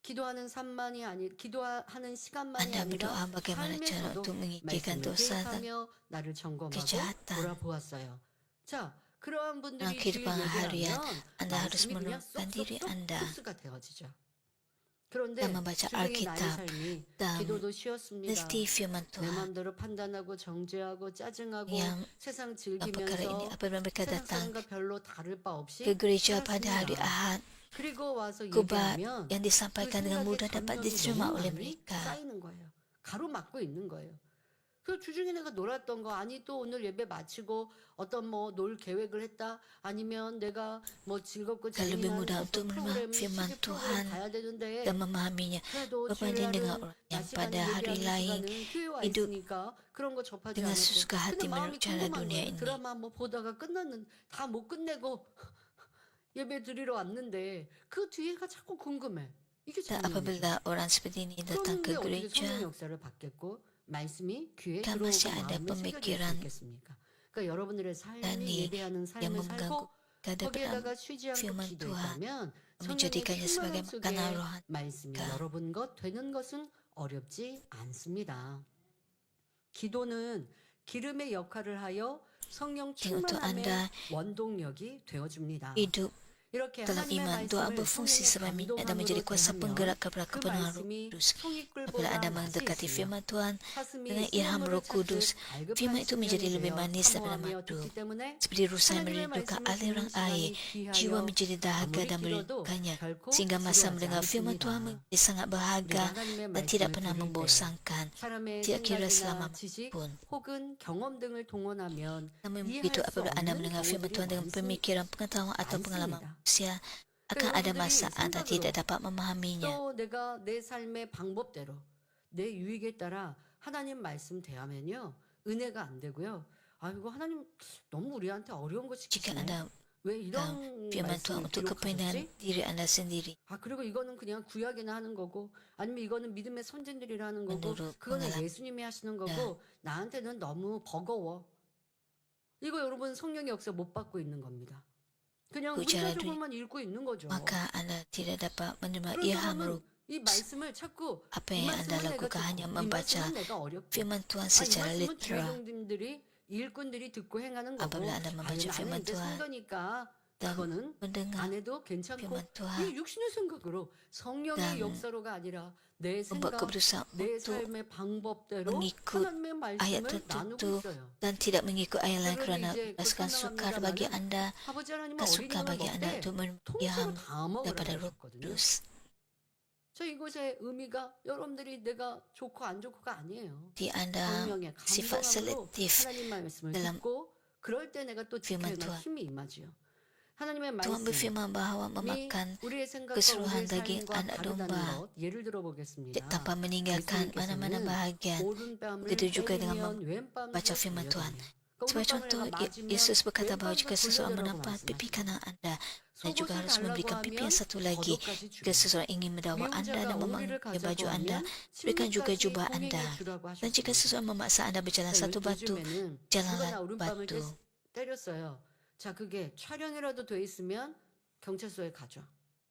기도하는 삶만이 아니 기도하는 시간만이 Anda 아니라 berdoa bagaimana cara 삶에서도 untuk mengikirkan 말씀을 dosa dan 계획하며 나를 점검하고 kejahatan. 돌아보았어요. 자, 그러한 분들이 Dalam kehidupan 주일 harian, 예배하면 Anda harus 말씀이 그냥 menurunkan diri 쏙쏙쏙 Anda 흡수가 되어지죠. 그런데 dan membaca 주중에 나의 Alkitab 삶이 dan 기도도 쉬었습니다. meneliti firman 내 Tuhan 마음대로 판단하고 정죄하고 짜증하고 yang 세상 dalam perkara ini 즐기면서 apabila mereka 세상 datang 사람과 별로 다를 바 없이 ke gereja pada hari 살았습니다. Ahad, 그리고 와서 khotbah 얘기하면 yang 그 disampaikan dengan 생각의 mudah dapat 감정이 diterima 너무 oleh 많이 mereka. 쌓이는 거예요. 가로막고 있는 거예요. 그 그 주중에 내가 놀았던 거, 아니 또 오늘 예배 마치고 어떤 뭐 놀 계획을 했다, 아니면 내가 뭐 즐겁고 Dan lebih 재미난 mudah untuk 어떤 menerima 프로그램, firman 시기 프로그램 Tuhan 가야 되는데 dan memahaminya. 그래도 Berbanding dengan 주일날은 orang 낮 yang 시간에 pada hari 예배하는 lain 시간은 교회 와 hidup 있으니까 그런 거 접하지 dengan 않았고, sesuka 근데 hati 마음이 menurut cara 궁금한 dunia 거예요. ini. 드라마 뭐 보다가 끝났는 다 못 끝내고 예배 드리러 왔는데 그 뒤에가 자꾸 궁금해. 이게 Dan 성령이죠. apabila orang seperti ini datang 그런데 ke 어떻게 성령 gereja, 역사를 받겠고 말씀이 귀에 kan 들어오고 masih ada 마음에 새겨질 수 pemikiran 있겠습니까? 그러니까 여러분들의 삶이 Dani 예배하는 yang 삶을 mengganggu 살고 keadaan 거기에다가 쉬지 않고 firman Tuhan, 기도했다면 성령의 menjadikannya sebagai 충만함 makanan 속에 rohani. 말씀이 여러분 것 되는 것은 어렵지 않습니다. 기도는 기름의 역할을 하여 성령 Dengan untuk 충만함의 Anda 원동력이 되어줍니다. hidup 이렇게 dalam 하나님의 iman, doa 말씀을 berfungsi 성령의 sebagai minyak dan 감동함으로 menjadi kuasa 대하면 penggerak kepada 그 kepenuhan Roh 말씀이 Kudus. Apabila 송이꿀보다 Anda 맛이 mendekati 있으며 firman Tuhan 사슴이 dengan ilham 수돗물을 Roh Kudus, 찾듯 갈급한 firman itu menjadi 심령이 lebih 되어 manis daripada 사모하며 madu. 듣기 때문에 Seperti rusa yang 하나님의 merindukan 말씀을 aliran 듣는 air, 시간이 jiwa 귀하여 menjadi dahaga 아무리 dan 길어도 merindukannya, 결코 sehingga masa 지루하지 mendengar firman 않습니다. Tuhan menjadi sangat 우리가 berharga 하나님의 dan tidak 말씀을 pernah 들을 때 membosankan, 사람의 tidak kira selama 생각이나 지식 pun. 혹은 경험 등을 동원하면 Namun 이해할 begitu 수 apabila Anda 없는 mendengar firman 경우들이 Tuhan dengan pemikiran, pengetahuan atau pengalaman 많습니다. manusia, akan 그러니까 ada 여러분들이 masa Anda tidak 생각으로 dapat memahaminya. 또 내가 내 삶의 방법대로 내 유익에 따라 하나님 말씀 대하면요 은혜가 안 되고요. 아 이거 하나님 너무 우리한테 어려운 거 Jika 시키시네. Anda 왜 이런 firman Tuhan 말씀을 untuk kepentingan 기록하셨지? diri Anda sendiri, 아 그리고 이거는 그냥 구약이나 하는 거고 아니면 이거는 믿음의 선진들이라 하는 거고 menurut 그거는 pengalaman 예수님이 하시는 거고 나한테는 너무 버거워. 이거 여러분 성령의 역사 못 받고 있는 겁니다. 그냥 Ucara 문자적으로만 읽고 있는 거죠. maka Anda tidak dapat menerima 그런 ilham Roh. 사람은 이 말씀을 자꾸 Apa 이 yang Anda 말씀은 내가 lakukan hanya 듣고 이 membaca 말씀은 내가 어렵고 firman Tuhan 이 secara 말씀은 literal. 교회종들이 일꾼들이 듣고 행하는 거고 Apabila Anda 아유 membaca 나는 firman 이제 Tuhan 성도니까 dan 그거는 mendengar 안 해도 괜찮고 firman 이 Tuhan 육신의 생각으로 성령의 dan 역사로가 아니라 내 membuat 생각 keputusan 내 untuk 삶의 방법대로 mengikut 하나님의 ayat 말씀을 나누고 tertentu 있어요. dan tidak mengikut ayat lain 그런데 kerana 이제 berdasarkan sukar 불편합니다마는 bagi Anda, 아버지 하나님은 tak 어린 suka 양을 bagi Anda 먹되 untuk menerima 통째로 ilham 다 먹으라고 daripada Roh 하셨거든요. Kudus. 저 이것의 의미가 여러분들이 내가 좋고 안 좋고가 아니에요. Di Anda 성령의 sifat 감동함으로 selektif 하나님 말씀을 dalam 듣고 그럴 때 내가 또 firman 지켜야 Tuhan. 힘이 임하지요. 하나님의 Tuhan 말씀이 berfirman bahawa memakan 우리의 생각과 keseluruhan 우리의 daging 삶과 anak 다르다는 domba 것 예를 들어보겠습니다. tanpa meninggalkan mana-mana 예수님께서는 bahagian. 오른뺨을 Begitu juga dengan 때리면 왼뺨을 membaca firman Tuhan. 돌려달래요. Sebagai contoh, Yesus berkata bahawa jika seseorang 돌려달라고 menampak pipi 말씀하시죠. kanan Anda, dan juga 속옷을 harus memberikan 달라고 pipi 하면 yang satu lagi. 겉옷까지 Jika 주고 seseorang ingin mendakwa Anda 미용자가 dan 오리를 memakai baju 가자고 Anda, 하면 berikan juga 침묵까지 jubah 공행해 Anda. 주라고 Dan jika 하셨거든요. seseorang memaksa Anda berjalan satu batu, 요즘에는 누가 나 jalanlah 오른밤을 batu. 때렸어요. 자 그게 촬영이라도 돼 있으면 경찰서에 가죠.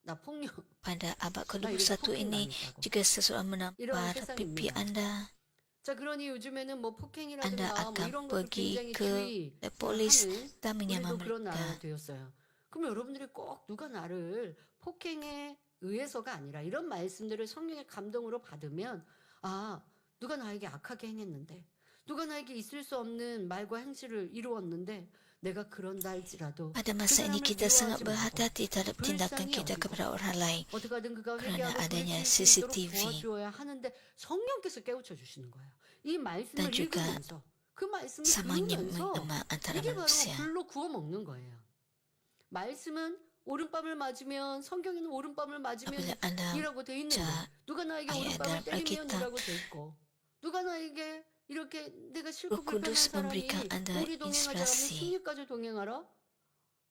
나 폭력 Pada abad 나 이렇게 ke-21 ini, 폭행당했다고. jika seseorang 이런 menampar pipi 세상입니다. Anda, 자 그러니 요즘에는 뭐 Anda 폭행이라든가 뭐 akan 이런 것도 pergi 굉장히 ke polis 주의하는 dan menyamar 우리도 그런 나라가 mereka. 되었어요. 그럼 여러분들이 꼭 누가 나를 폭행에 의해서가 아니라 이런 말씀들을 성령의 감동으로 받으면 아 누가 나에게 악하게 행했는데 누가 나에게 있을 수 없는 말과 행실을 이루었는데 내가 그런다 할지라도 Pada 그 masa ini 사람을 kita sangat 미워하지 말고 berhati-hati terhadap tindakan 불쌍히 kita 여기고 kepada orang lain. 어떻게든 그가 그러나 회개하고 adanya 돌이킬 수 있도록 CCTV. 도와주어야 하는데 성령께서 깨우쳐 주시는 거예요. 이 말씀을 Dan juga 읽으면서 그 말씀을 samanya 들으면서 mengemar antara 이게 바로 manusia. 불로 구워 먹는 거예요. 말씀은 오른밤을 맞으면 성경에는 오른밤을 맞으면 Apabila Anda 이라고 돼 있는데 baca 누가 나에게 ayat 오른밤을 dalam 때리면 Alkitab, 이라고 돼 있고 누가 나에게 이렇게 내가 싫고 Roh 불편한 Kudus 사람이 memberikan Anda 우리 동행하자 하면 inspirasi. 승리까지 동행하라?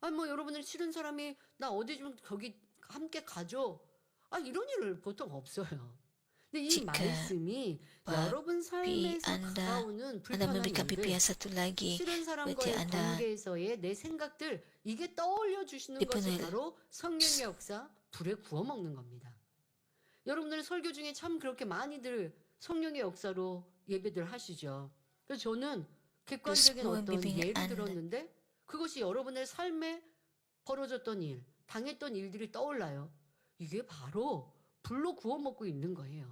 아니 뭐 여러분들 싫은 사람이 나 어디 좀 거기 함께 가죠. 아 이런 일을 보통 없어요. 근데 이 Jika 말씀이 pipi 여러분 삶에서 Anda, 다가오는 Anda 불편한 memberikan pipi 일들 yang satu lagi, 싫은 berarti 사람과의 Anda 관계에서의 내 생각들 이게 떠올려 주시는 것이 dipenuhi 바로 성령의 역사 불에 구워 먹는 겁니다. 여러분들 설교 중에 참 그렇게 많이들 성령의 역사로 예배들 하시죠. 그래서 저는 객관적인 Terus 어떤 membimbing 예를 Anda. 들었는데 그것이 여러분의 삶에 벌어졌던 일, 당했던 일들이 떠올라요. 이게 바로 불로 구워 먹고 있는 거예요.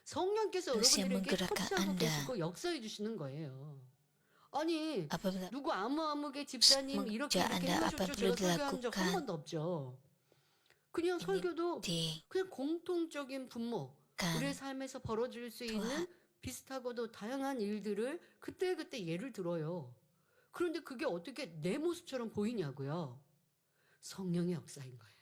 성령께서 Terus yang 여러분들에게 menggerakkan 터치하고 Anda. 계시고 역사해 주시는 거예요. 아니 apabila 누구 아무개 집사님 이렇게 mengerja 이렇게 Anda 해주셨죠. apa 제가 perlu 설교한 적 한 dilakukan 번도 없죠. 그냥 설교도 di 그냥 공통적인 분모, 우리의 삶에서 벌어질 수 있는 비슷하고도 다양한 일들을 그때그때 예를 들어요. 그런데 그게 어떻게 내 모습처럼 보이냐고요. 성령의 역사인 거예요.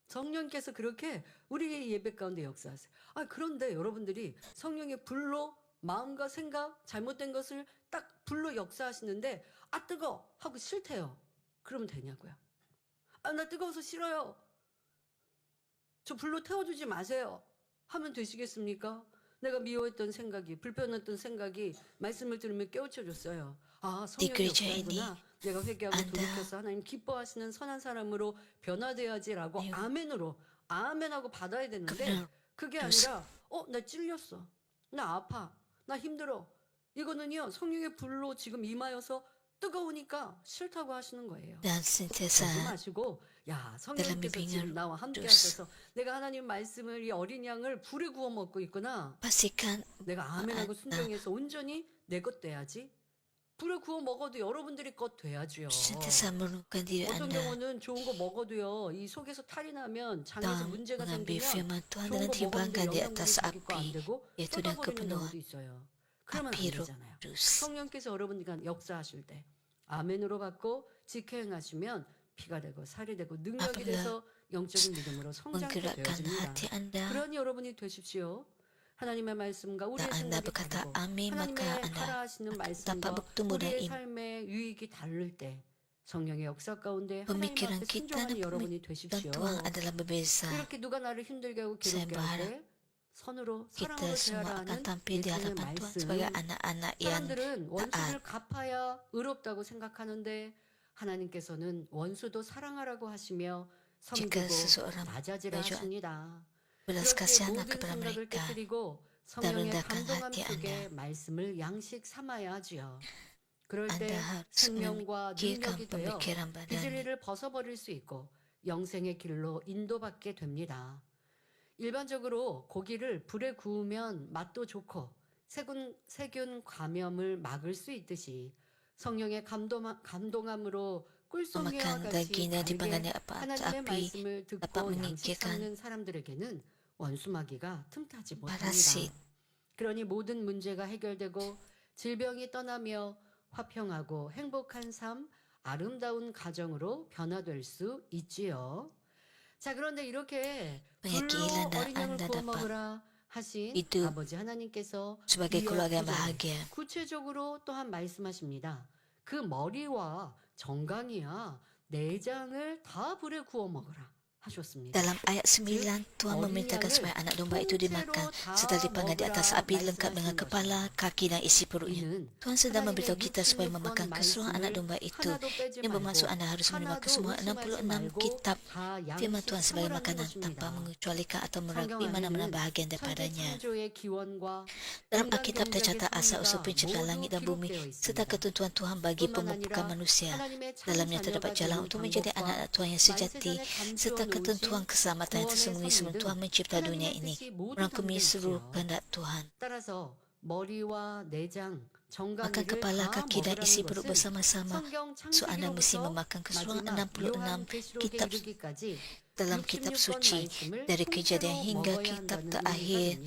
성령께서 그렇게 우리의 예배 가운데 역사하세요. 그런데 여러분들이 성령의 불로 마음과 생각, 잘못된 것을 딱 불로 역사하시는데 뜨거! 하고 싫대요. 그러면 되냐고요. 나 뜨거워서 싫어요. 저 불로 태워주지 마세요. 하면 되시겠습니까? 내가 미워했던 생각이, 불편했던 생각이 말씀을 들으면 깨우쳐줬어요. 성령의 역사이구나. 내가 회개하고 돌이켜서 하나님 기뻐하시는 선한 사람으로 변화돼야지라고 아멘으로 아멘하고 받아야 되는데 그게 아니라 나 찔렸어. 나 아파. 나 힘들어. 이거는요 성령의 불로 지금 임하여서 뜨거우니까 싫다고 하시는 거예요. 그러지 마시고 성령께서 지금 나와 함께 하셔서 내가 하나님 말씀을 이 어린 양을 불에 구워 먹고 있구나. 내가 아멘하고 순종해서 온전히 내 것 돼야지. 불에 구워 먹어도 여러분들이 것 돼야지요. 어떤 경우는 좋은 거 먹어도요 이 속에서 탈이 나면 장에서 문제가 생기면 좋은 거 먹었는데 영양분이 자기 거 안 되고 쏟아버리는 경우도 있어요. 그러면 안 되잖아요. 성령께서 여러분들과 역사하실 때 아멘으로 받고 직행하시면 피가 되고 살이 되고 능력이 돼서 영적인 믿음으로 성장케 되어집니다. 그러니 여러분이 되십시오. 하나님의 말씀과 우리의 생각이 다르고 하나님의 하라 하시는 말씀과 우리의 삶의 유익이 다를 때 성령의 역사 가운데 하나님 앞에 순종하는 여러분이 되십시오. 이렇게 누가 나를 힘들게 하고 괴롭게 할 때 선으로 사랑으로 대하라 하는 예수님의 말씀. 사람들은 원수를 갚아야 의롭다고 생각하는데 하나님께서는 원수도 사랑하라고 하시며 섬기고 낮아지라 하십니다. 그렇게 모든 생각을 깨뜨리고 성령의 감동함 속에 말씀을 양식 삼아야 하지요. 그럴 때 생명과 능력이 되어 비질리를 벗어버릴 수 있고 영생의 길로 인도받게 됩니다. 일반적으로 고기를 불에 구우면 맛도 좋고 세균 감염을 막을 수 있듯이 성령의 감동함으로 꿀송이와 같이 달게 하나님의 말씀을 듣고 양식 삼는 사람들에게는 원수마귀가 틈타지 못합니다. 그러니 모든 문제가 해결되고 질병이 떠나며 화평하고 행복한 삶, 아름다운 가정으로 변화될 수 있지요. 자, 그런데 이렇게 불로 어린 양을 구워 먹으라 하신 아버지 하나님께서 구체적으로 또한 말씀하십니다. 그 머리와 정강이야 내장을 다 불에 구워 먹으라 하셨습니다. Dalam ayat 9, Tuhan memerintahkan supaya anak domba itu dimakan setelah dipanggang di atas api lengkap dengan kepala, kaki dan isi perutnya. Tuhan sedang memberitahu kita supaya memakan keseluruhan anak domba itu. Yang bermaksud anda harus memakan semua 66 kitab firman Tuhan sebagai makanan tanpa mengecualikan atau merapi mana-mana bahagian daripadanya. Dalam Alkitab tercatat asal-usul penciptaan langit dan bumi serta ketentuan Tuhan bagi pemupukan manusia. Dalamnya terdapat jalan untuk menjadi anak-anak Tuhan yang sejati serta ketentuan keselamatan yang tersembunyi sebelum Tuhan mencipta dunia ini. Merangkumi seluruh kehendak Tuhan. Makan kepala, kaki dan isi perut bersama-sama. So anda mesti memakan keseluruhan 66 kitab dalam kitab suci dari Kejadian hingga kitab terakhir.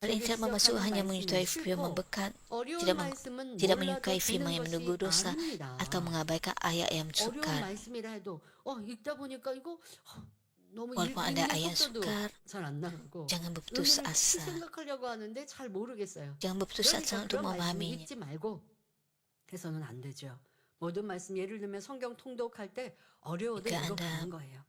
Orang yang tidak memasuk hanya menyukai firman berkat, tidak menyukai firman yang menunggu dosa atau mengabaikan ayat yang sukar. Walaupun ada ayat sukar, jangan berputus asa. Jangan berputus asa untuk memahaminya. 모든 말씀 예를 들면 성경 통독할 때 어려워도 읽어가는 거예요.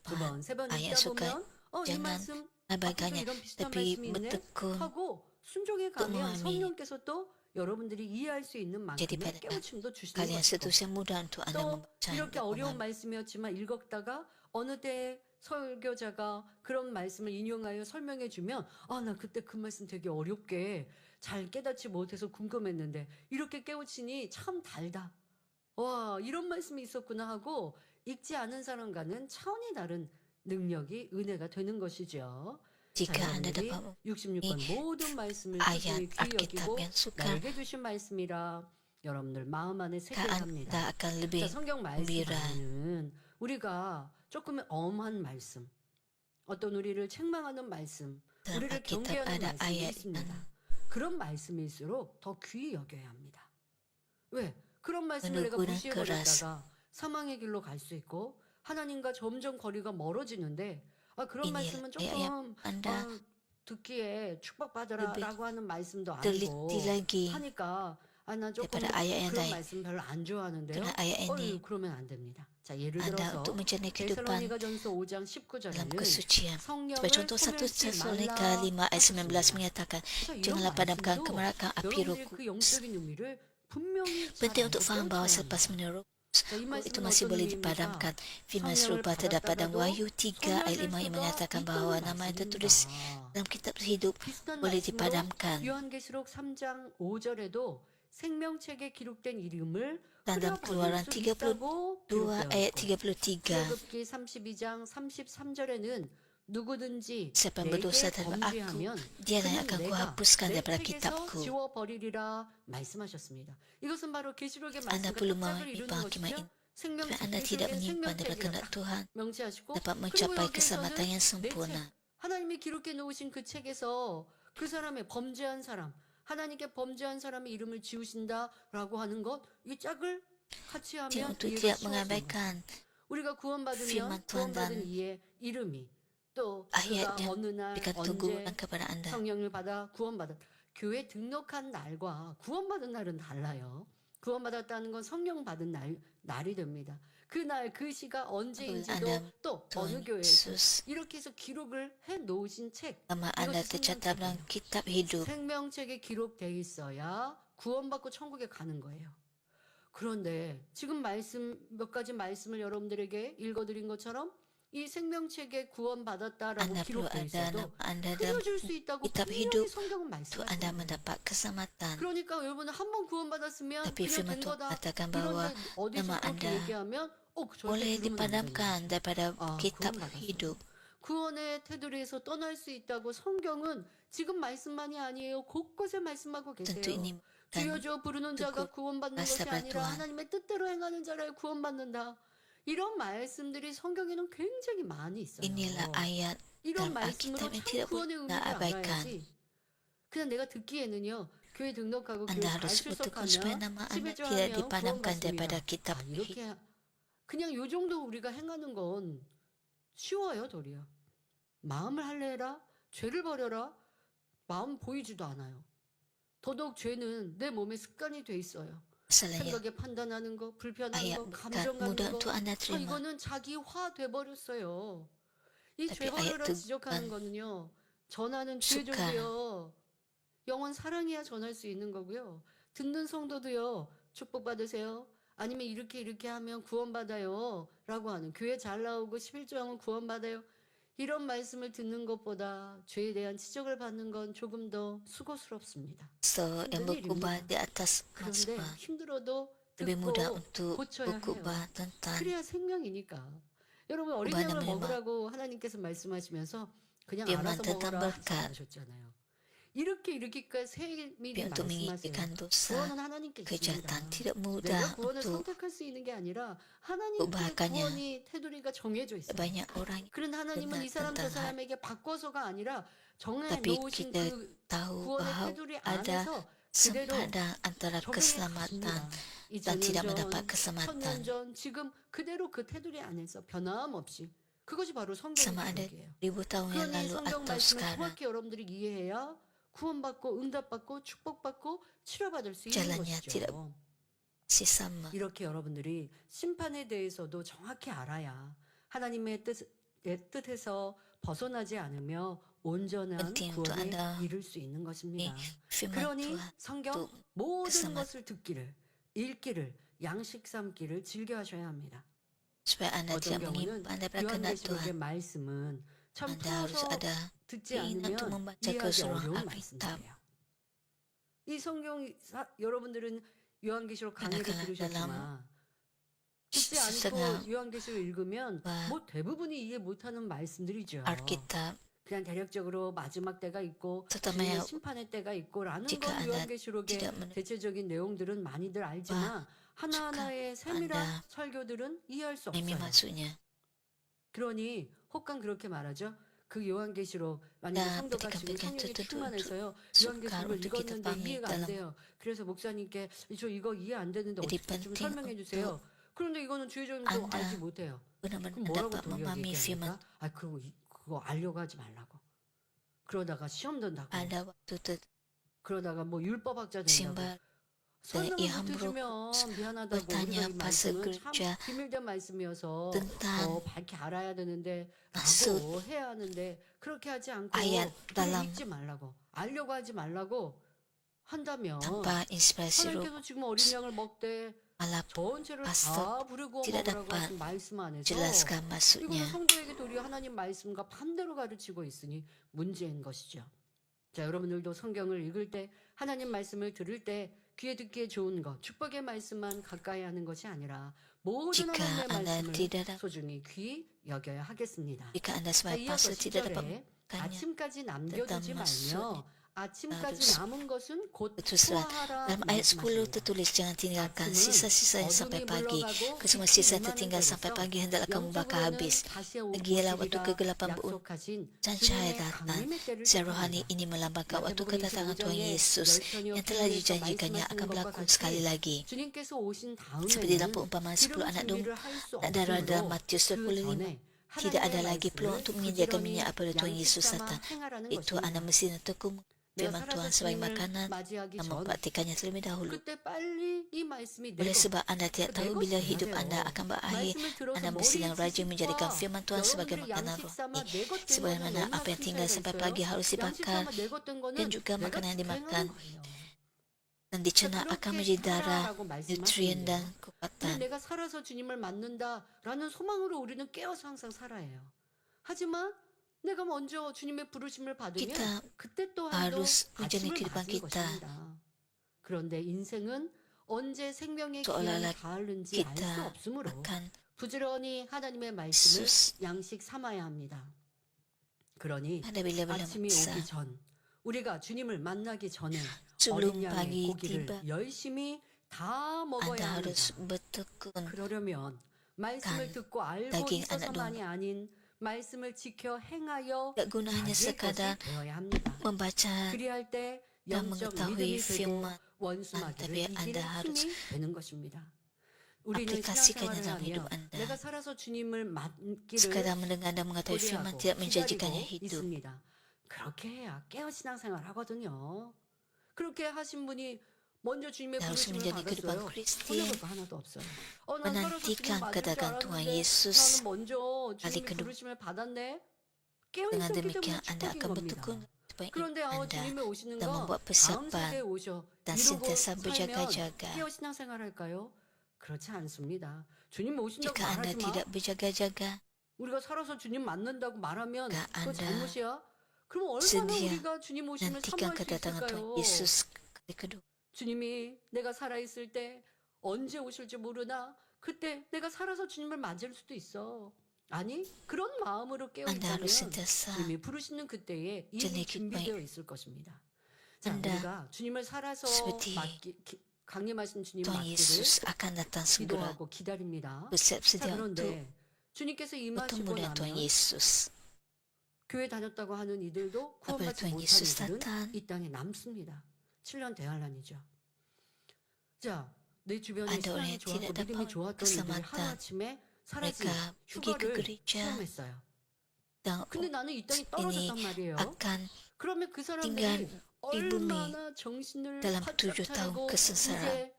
두 번, 세 번 읽다 보면 이 말씀 abaikannya, tapi bertekun 하고 순종해 가면 성령께서 또 여러분들이 이해할 수 있는 만큼의 깨우침도 주시는 kalian 것이고 seterusnya mudah untuk anda 또 membaca 이렇게 어려운 말씀이었지만 읽었다가 어느 때 설교자가 그런 말씀을 인용하여 설명해 주면 나 그때 그 말씀 되게 어렵게 잘 깨닫지 못해서 궁금했는데 이렇게 깨우치니 참 달다. 와, 이런 말씀이 있었구나 하고 읽지 않은 사람과는 차원이 다른 능력이 은혜가 되는 것이죠. Jika anda dapat 66권 모든 말씀을 ayat 귀히 여기고 Alkitab yang sukar, 나에게 주신 말씀이라 여러분들 마음 안에 새기게 anda 합니다. akan lebih 성경 gembira. 말씀은 우리가 조금 엄한 말씀, 어떤 우리를 책망하는 말씀, Dalam 우리를 Alkitab 경계하는 ada 말씀이 ayat 있습니다. 그런 말씀일수록 더 귀히 여겨야 합니다. 왜? 그런 말씀을 내가 Meneguran 무시해버렸다가 사망의 길로 갈 수 있고 하나님과 점점 거리가 멀어지는데 그런 Inilah 말씀은 ayat-ayat 조금 Anda 듣기에 축복받으라라고 하는 말씀도 teliti 아니고 lagi 하니까 나 조금 daripada ayat yang 그런 lain. 말씀 별로 안 좋아하는데요. Kerana ayat ini 그러면 안 됩니다. 자, 예를 anda 들어서 untuk mencari kehidupan 데살로니가전서 5장 dalam 19절에는 kesucian. 성령을 Sebagai contoh 1 소멸시 Tesalonika 말라 5 ayat 19 하셨습니다. menyatakan, 자, 이런 janganlah padamkan 말씀도 kemarakan api 여러분들이 roh 그 kudus. 영적인 의미를 분명히 잘 Penting untuk 알고 faham bahawa 깨우쳐야 selepas 합니다. menerup 자, 이 roh itu 말씀은 masih 어떤 boleh 의미입니까? dipadamkan. Firman 성령을 serupa terdapat dalam 받았다가도 Wahyu 3 ayat 5 yang 소멸될 menyatakan 수가 bahawa 있다는 nama yang 말씀입니다. tertulis dalam kitab hidup 비슷한 boleh 말씀으로 dipadamkan. 요한계시록 3장 5절에도 생명책에 기록된 이름을 Dan dalam 흘려버릴 Keluaran 수 있다고 32 기록되어 ayat 있고 33, 출애굽기 32장 33절에는 누구든지 siapa yang 내게 berdosa terhadap aku, 범죄하면 dialah yang 그는 akan 내가 kuhapuskan 내 daripada 책에서 kitabku. 지워버리리라 말씀하셨습니다. 이것은 바로 계시록의 Anda 말씀과 perlu 짝짝을 memahami 이루는 penghakiman 것이죠. ini. Supaya 생명책, anda tidak 계시록의 menyimpan daripada 생명책이라 kehendak 딱 Tuhan 명시하시고 dapat 그리고 mencapai keselamatan 여기에서는 yang 내 sempurna. 책, 하나님이 기록해 놓으신 그 책에서 그 사람의 범죄한 사람, 하나님께 범죄한 사람의 이름을 지우신다라고 하는 것, 이 짝을 같이 Jadi 하면 untuk 이해가 tidak 쉬워집니다. mengabaikan 우리가 구원받으면 firman Tuhan 구원받은 dan 이의 이름이 또 ayat 그가 yang 어느 날 berikan 언제 teguran kepada anda. 성령을 받아 구원받았 교회 등록한 날과 구원받은 날은 달라요. 구원받았다는 건 성령 받은 날이 됩니다. 그날 그 시가 언제인지도 Anda 또 어느 Tuhan 교회에서 Yesus, 이렇게 해서 기록을 해 놓으신 책 nama anda 이것이 tercatat dalam 생명책이에요. kitab hidup. 생명책에 기록돼 있어야 구원받고 천국에 가는 거예요. 그런데 지금 말씀 몇 가지 말씀을 여러분들에게 읽어드린 것처럼 이 생명책에 구원받았다라고 Anda perlu 기록돼 ada 있어도 nama anda dalam 끊어질 수 있다고 kitab 분명히 hidup 성경은 untuk anda 말씀하시는 거예요. mendapat keselamatan. 그러니까 여러분은 한 번 구원받았으면 Tapi 그냥 firman 된 Tuhan 거다. mengatakan bahawa 이런데 어디서 nama 그렇게 anda 얘기하면 절대 boleh 그러면 안 된다. dipadamkan daripada kitab 구원받았어. hidup. 구원의 테두리에서 떠날 수 있다고 성경은 지금 말씀만이 아니에요. 곳곳에 말씀하고 Tentu 계세요. ini 주여 bukan 주여 부르는 자가 구원받는 것이 rasa 아니라 bantuan. 하나님의 뜻대로 행하는 자라 구원받는다. 이런 말씀들이 성경에는 굉장히 많이 있어요. inilah ayat 이런 dalam 말씀으로 Alkitab yang 참 tidak 구원의 boleh 의미를 abaikan. 알아야지. 그냥 내가 듣기에는요. 교회 등록하고 교회 Anda 잘 harus bertekun supaya 출석하면 nama anda 11조 tidak 하면 dipadamkan 구원받습니다. daripada kitab hidup. 이렇게 그냥 요 정도 우리가 행하는 건 쉬워요, 도리어. 마음을 할례해라, 죄를 버려라, 마음 보이지도 않아요. 더더욱 죄는 내 몸에 습관이 돼 있어요. Masalahnya, 생각에 판단하는 거, 불편한 ayat 거, bukan 감정 mudah 가는 untuk 거, anda terima. 이거는 자기화 돼버렸어요. 이 Tapi 죄 ayat 버려라 itu 지적하는 bukan 거는요. 전하는 suka. 교회종도요. 영원 사랑해야 전할 수 있는 거고요. 듣는 성도도요. 축복받으세요. 아니면 이렇게 하면 구원받아요. 라고 하는 교회 잘 나오고 11조 하면 구원받아요. 이런 말씀을 듣는 것보다 죄에 대한 지적을 받는 건 조금 더 수고스럽습니다. So, yang 힘든 berkubah 일입니다. di atas 그런데 mazmur 힘들어도 lebih mudah 듣고 untuk 고쳐야 해요. berkubah tentang 그래야 생명이니까. 여러분 어린 kubah dan 양을 menerima 먹으라고 하나님께서 말씀하시면서 그냥 firman 알아서 tentang 먹어라 berkat. 하셨잖아요. 이렇게까지 세밀히 Biar untuk 말씀하세요. meninggikan dosa, 구원은 하나님께 kejahatan 있습니다. tidak 내가 mudah 구원을 untuk 선택할 수 있는 게 아니라 하나님께 Bahkannya, 구원이 테두리가 정해져 있어요. banyak orang 그런데 하나님은 이 사람 저 tentang hal. 사람에게 바꿔서가 아니라 정해 Tapi 놓으신 kita 그 tahu 구원의 bahawa 테두리 ada 안에서 그대로 sempadan antara 적용해 keselamatan 가십니다. dan tidak 2000년 mendapat 전, keselamatan. 1000년 전, 지금 그대로 그 테두리 안에서 변함없이 그것이 바로 성경의 Sama ada 기록이에요. 1000 tahun yang 그러니 lalu 성경 atau 말씀을 sekarang, 정확히 여러분들이 이해해야 구원받고 응답받고 축복받고 치료받을 수 있는 jalannya tidak 것이죠. masih sama. 이렇게 여러분들이 심판에 대해서도 정확히 알아야 하나님의 뜻에서 벗어나지 않으며 온전한 Penting untuk 구원에 Anda 이룰 수 있는 것입니다. Firman 그러니 Tuhan 성경 untuk 모든 keselamatan. 것을 듣기를, 읽기를, 양식 삼기를 즐겨 하셔야 합니다. supaya anda 어떤 tidak 경우는 menyimpan daripada kehendak 요한계시록의 Tuhan. 말씀은 참 Anda harus 풀어서 ada 듣지 keinginan untuk 않으면 membaca 이해하기 keseluruhan 어려운 Alkitab. 말씀이에요. 이 성경 여러분들은 요한계시록 강의를 Kadang-kadang 들으셨지만 듣지 setengah 않고 요한계시록 읽으면 와, 뭐 대부분이 이해 못하는 말씀들이죠. Alkitab, 그냥 대략적으로 마지막 때가 있고 terutama 주님의 yang 심판의 때가 있고라는 jika 건 Anda 요한계시록의 tidak men- 대체적인 내용들은 많이들 알지만 하나하나의 세밀한 Anda 설교들은 이해할 수 memahami 없어요. maksudnya. 그러니 혹간 그렇게 말하죠. 그 요한계시록 만약에 나 성도가 ketika 지금 bagian 성령이 tertentu 충만해서요. sukar 요한계시록을 untuk kita 읽었는데 pahami 이해가 안 dalam 돼요. 그래서 목사님께 저 이거 이해 안 되는데 jadi 어떻게 좀 penting 설명해 untuk 주세요. 그런데 이거는 주의종도 Anda 알지 못해요. 그럼 benar-benar 뭐라고 dapat 도리어 memahami firman 얘기합니까? 아, 그거 알려고 하지 말라고. 그러다가 시험 든다고. ada waktu 그러다가 뭐 율법학자 된다고. tersimpan 설명을 ia 못 hamba 해주면 미안하다고. 우리가 bertanya 이 pasal 말씀은 참 gereja 비밀된 말씀이어서 tentang 밝게 알아야 되는데 maksud 라고 해야 하는데 그렇게 하지 않고 ayat 그냥 dalam 읽지 말라고 알려고 하지 말라고 한다면 tanpa inspirasi roh 하나님께서 지금 어린 양을 먹되 malah 전체를 pastor 다 부르고 tidak 먹으라고 dapat 하신 말씀 안에서 jelaskan 이거는 maksudnya. 성도에게 도리어 하나님 말씀과 반대로 가르치고 있으니 문제인 것이죠. 자, 여러분들도 성경을 읽을 때 하나님 말씀을 들을 때 귀에 듣기에 좋은 것, 축복의 말씀만 가까이 하는 것이 아니라 모든 Jika 하나님의 Anda 말씀을 tidak dapat, 소중히 귀 여겨야 하겠습니다. jika Anda 자, sebagai 이어서 pastor tidak dapat 10절에 melakukannya, 아침까지 남겨두지 tentang 말며 아침까지 harus 남은 것은 곧 berteruslah. 투하하라 Dalam ayat 10 말씀하십니다. tertulis, jangan tinggalkan 아침은 sisa-sisanya sampai 어둠이 pagi. 물러가고 Kesemua 빛이 sisa 임하는 tertinggal sampai 때로서 pagi hendaklah kamu bakar 영적으로는 habis. 다시 Pergilah waktu 오시리라 kegelapan 약속하신 dan cahaya 주님의 datang. 강림의 때를 Secara rohani 뜻합니다. ini melambangkan waktu 마태복음 kedatangan Tuhan 25장에 Yesus yang telah dijanjikannya akan berlaku sekali lagi. 주님께서 오신 Seperti dalam 다음에는 perumpamaan 10 기름 anak 준비를 할 수 anak darah dalam 없으므로 Matius 그 25, 전에 tidak ada 하나님의 lagi peluang untuk 말씀을 menyediakan 부지런히 minyak apabila Tuhan Yesus 양식 삼아 datang. 행하라는 Itu Anda 것입니다. mesti tekun 내가 firman 살아서 Tuhan sebagai 주님을 makanan 맞이하기 dan 전 mempraktikannya terlebih dahulu. 그때 빨리 이 말씀이 Oleh 내것 sebab Anda tidak tahu 내것 bila 돼야 hidup 돼요. Anda akan berakhir, 말씀을 들어서 Anda mesti dengan 머리의 rajin menjadikan 지식과 firman Tuhan sebagai 여러분들이 makanan 양식 삼아 rohani. 내것 된 거는 Sebagaimana 너무나 apa yang 큰 tinggal 차이가 sampai 있어요. pagi harus 양식 dibakar 삼아 내것 된 거는 dan juga 내가 makanan yang dimakan 쟁하는 거예요. dan dicerna akan 그렇게 menjadi darah, 살아라고 nutrien dan 말씀하시는데요. 근데 kekuatan. 내가 살아서 주님을 만난다라는 소망으로 우리는 깨어서 항상 살아야 해요. 하지만 내가 먼저 주님의 부르심을 받으면 Kita 그때 또한 또 harus menjalani 아침을 kehidupan 맞은 kita 것입니다. 그런데 인생은 언제 생명의 seolah-olah 기한이 닿을는지 알 수 kita 없으므로 akan 부지런히 하나님의 말씀을 Yesus 양식 삼아야 합니다. 그러니 pada bila-bila 아침이 masa. 오기 전 우리가 주님을 만나기 전에 Sebelum 어린 양의 pagi 고기를 tiba, 열심히 다 Anda 먹어야 harus 합니다. bertekun 그러려면 말씀을 듣고 알고 daging anak 있어서만이 아닌 말씀을 지켜 행하여 tidak guna hanya 자기의 것이 sekadar 되어야 합니다. membaca 그리할 때 dan 영적 mengetahui 믿음이 되고 firman, 원수마귀를 tapi Anda 이기는 harus 힘이 되는 것입니다. 우리는 aplikasikannya 신앙생활을 dalam hidup 하며 Anda. 내가 살아서 주님을 맞기를 Sekadar mendengar dan mengetahui firman 고대하고 tidak menjanjikannya 기다리고 hidup. 있습니다. 그렇게 해야 깨어 신앙생활 하거든요. 그렇게 하신 분이 먼저 주님의 Kita harus 부르심을 menjadi kehidupan 받았어요. Kristen, 손해볼 거 하나도 없어요. 난 살아서 주님 menantikan 맞을 줄 kedatangan Tuhan 알았는데 Yesus. 나는 먼저 kali 주님의 kedua. 부르심을 받았네. 깨어 Dengan 있었기 때문에 demikian Anda 축복인 akan 겁니다. bertekun supaya 그런데 Anda 주님의 오시는 dan 거 membuat 다음 persiapan 세대에 오셔 dan 이루고 sentiasa 살면 berjaga-jaga. 깨어 신앙생활 할까요? 그렇지 않습니다. 주님 오신다고 Jika Anda 말하지 마. tidak berjaga-jaga, 우리가 살아서 주님 만난다고 말하면 Jika 그거 Anda 잘못이야. 그럼 얼마나 sedia 우리가 주님 오심을 nantikan 사모할 수 kedatangan Tuhan 있을까요? Yesus kali kedua. 주님이 내가 살아있을 때 언제 오실지 모르나 그때 내가 살아서 주님을 맞을 수도 있어. 아니 그런 마음으로 깨어 Anda 있다면 harus sentiasa 주님이 부르시는 그때에 이미 전에 준비되어 있을 것입니다. 자, Anda 우리가 주님을 살아서 seperti 강림하신 주님 Tuhan 맞기를 Yesus akan datang segera. 기도하고 기다립니다. Bersiap 자, sedia untuk 그런데 주님께서 bertemu 임하시고 dengan Tuhan 나면 Yesus. 교회 다녔다고 하는 이들도 Apabila 구원받지 Tuhan 못한 Yesus 이들은 datang, 이 땅에 남습니다. 7년 대환란이죠. 자, 내 주변에 ada orang 신앙이 yang 좋았고 tidak 믿음이 dapat 좋았던 이들이 keselamatan. 하루아침에 사라진 Mereka pergi ke 휴가를 gereja 체험했어요. dan 근데 나는 이 땅에 ini 떨어졌단 말이에요. akan 그러면 그 tinggal 사람들이 di bumi 얼마나 정신을 dalam 바짝 7 tahun 차리고 kesengsaraan.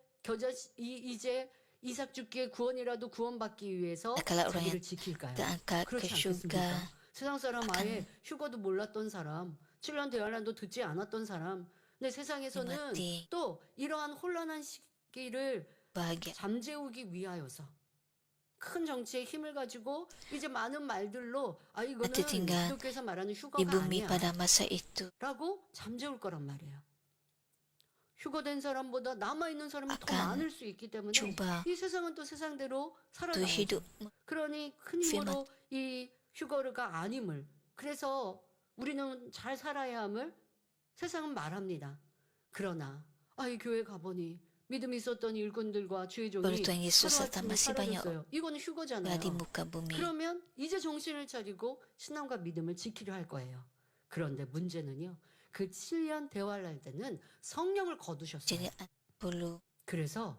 이제 이삭 죽기의 구원이라도 구원받기 위해서 Kalau orang 자기를 yang 지킬까요? terangkat ke 그렇지 syurga 않겠습니까? 세상 사람 akan 아예 휴거도 몰랐던 사람, 7년 대환란도 듣지 않았던 사람, 근데 세상에서는 mati 또 이러한 혼란한 시기를 bahagia. 잠재우기 위하여서 큰 정치의 힘을 가지고 이제 많은 말들로 이거는 Nanti tinggal 기독교에서 말하는 di 휴거가 bumi 아니야 pada masa itu 라고 잠재울 거란 말이에요. 휴거된 사람보다 남아있는 사람이 더 akan 많을 수 있기 때문에 coba 이 세상은 또 세상대로 untuk 살아가야죠. hidup 그러니 큰 힘으로 이 휴거가 아님을, 그래서 우리는 잘 살아야 함을 세상은 말합니다. 그러나 이 교회 가보니 믿음이 있었던 일꾼들과 주의 종이 Baru Tuhan Yesus datang 하루아침에 masih banyak 사라졌어요. 이거는 orang 휴거잖아요. di muka bumi. 그러면 이제 정신을 차리고 신앙과 믿음을 지키려 할 거예요. 그런데 문제는요. 그 7년 대화를 할 때는 성령을 거두셨어요. Jadi perlu 그래서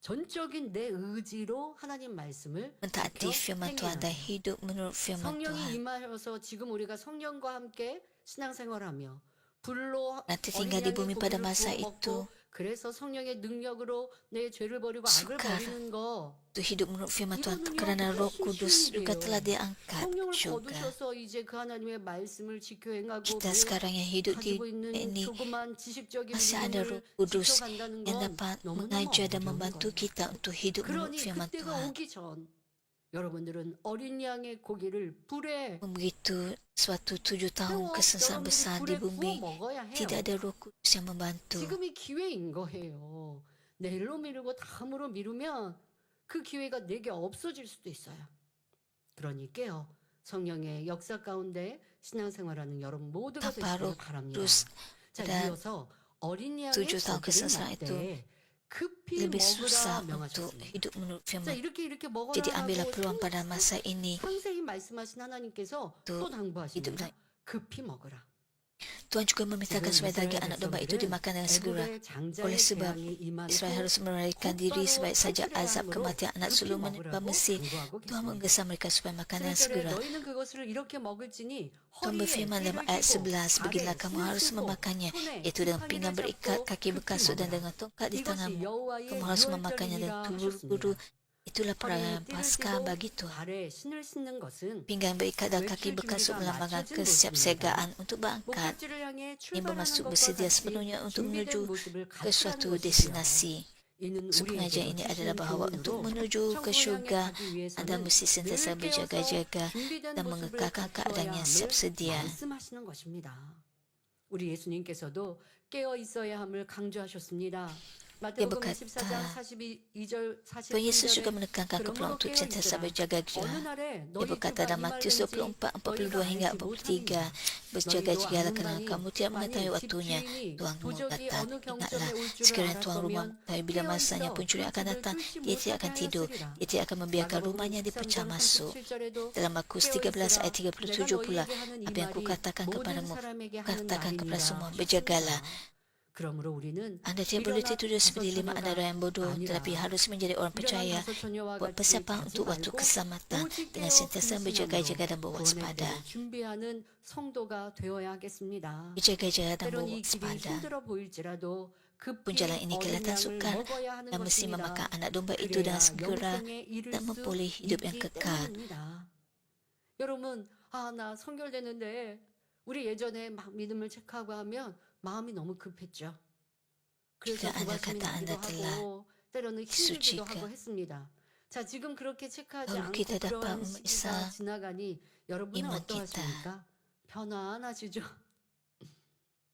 전적인 내 의지로 하나님 말씀을 mentaati 지켜 firman Tuhan dan 행해야 돼요. hidup menurut firman 성령이 Tuhan. 임하셔서 지금 우리가 성령과 함께 신앙생활하며 불로 Nanti tinggal di 어린 bumi 양의 pada 고기를 masa 구워 itu, 먹고 그래서 성령의 능력으로 내 죄를 버리고 악을 Sukar. 버리는 거 Untuk hidup menurut firman Tuhan 이거는요, kerana Roh 훨씬 Kudus 쉬운 juga 일이에요. telah diangkat 성령을 juga. 거두셔서 이제 그 하나님의 말씀을 지켜 행하고 Kita sekarang yang hidup di 가지고 있는 ini 조그만 지식적인 masih ada 믿음을 Roh Kudus 지켜간다는 yang 건 dapat 너무너무 mengajar dan 어려운 membantu 거예요. kita untuk hidup menurut 그러니 firman 그때가 Tuhan. 오기 전 여러분들은 어린 양의 고기를 불에 Begitu suatu 7 tahun 태워 kesengsaraan 여러분들이 besar 불에 di 구워 bumi, 먹어야 해요. tidak ada Roh Kudus yang membantu. 지금이 기회인 거예요. 내일로 미루고 다음으로 미루면 그 기회가 내게 없어질 수도 있어요. 그러니 깨어 성령의 역사 가운데 신앙생활하는 여러분 모두가 Tanpa 되시길 Roh 바랍니다. Kudus 자, dan 이어서 어린 양의 7 tahun 고기를 kesengsaraan itu 먹되 급히 lebih 먹으라 susah untuk 명하셨습니다. hidup menurut 자, firman. 이렇게 먹어라 Jadi ambillah 하고 peluang pada masa ini 상세히 말씀하신 하나님께서 또 untuk hidup 당부하십니다. dan 급히 먹으라. Tuhan juga memerintahkan 지금 supaya daging anak domba itu dimakan dengan segera. 애굽의 장자의 Oleh sebab 재앙이 임하고 Israel harus melarikan diri sebaik saja azab kematian anak sulung menimpa Mesir. Tuhan menggesa mereka supaya makan dengan 11절에 segera. 너희는 그것을 이렇게 먹을지니 Tuhan berfirman dalam ayat 11, beginilah kamu harus memakannya, yaitu dengan pinggan berikat, kaki berkasut dan dengan tongkat di tanganmu. Kamu harus memakannya dan terburu-buru. Itulah perayaan Paskah bagi Tuhan. 발에 신을 신는 것은 Pinggan berikat dan kaki berkasut melambangkan kesiapsiagaan untuk berangkat. 목적지를 향해 Ini 출발하는 bermaksud 것과 bersedia 같이 sepenuhnya untuk 준비된 menuju 모습을 ke 갖게 suatu 하는 것이지요. destinasi. 이는 Sepengajian ini 우리에게 adalah bahawa 주신 untuk 교훈으로 menuju ke 천국을 syurga, 향해 가기 위해서는 Anda mesti sentiasa 늘 berjaga-jaga 깨어서 준비된 dan 모습을 mengekalkan keadaan 갖추어야 yang siap 함을 sedia. 말씀하시는 것입니다. 우리 예수님께서도 깨어 있어야 함을 강조하셨습니다. 마태복음 berkata, 14장 42절 Tuhan Yesus juga 43절에 menekankan keperluan 그러므로 untuk 깨어 sentiasa 있으라. berjaga-jaga. 어느 날에 Dia 너희 berkata 주가 dalam 이 Matius 말인지 24, 42 hingga 43, berjaga-jagalah kerana kamu tidak mengetahui waktunya. Tuhan rumah datang. Ingatlah, sekiranya Tuhan rumah mengetahui bila masanya pencuri akan datang, dia tidak akan tidur. Dia tidak akan membiarkan rumahnya dipecah masuk. Dalam Markus 13 ayat 37 pula, apa yang kukatakan kepadamu, katakan kepada semua, berjagalah. 그러므로 우리는 Anda tidak boleh tidur seperti 5 anak yang bodoh, tetapi harus menjadi orang percaya. Buat persiapan untuk waktu keselamatan dengan sentiasa berjaga-jaga dan berwaspada. 준비하는 성도가 되어야 하겠습니다. Berjaga-jaga dan 때론 이 길이 berwaspada. 힘들어 보일지라도 Pun 급히 jalan ini 어린 kelihatan 양을 sukar 먹어야 하는 dan mesti 것입니다. memakan anak domba itu dengan 그래야 segera 영생에 이를 dan 수 memperoleh hidup yang 있기 kekal. 때문입니다. 여러분, 나 선결되는데 우리 예전에 막 믿음을 체크하고 하면 마음이 너무 급했죠. 그래서 Jika anda 조바심이 kata anda 나기도 telah 하고 때로는 힘들기도 disucikan. 하고 했습니다. 자, 지금 그렇게 체크하지 Lalu 않고 kita dapat 그러한 memeriksa 시기가 지나가니 여러분은 iman 어떠하십니까? 편안하시죠?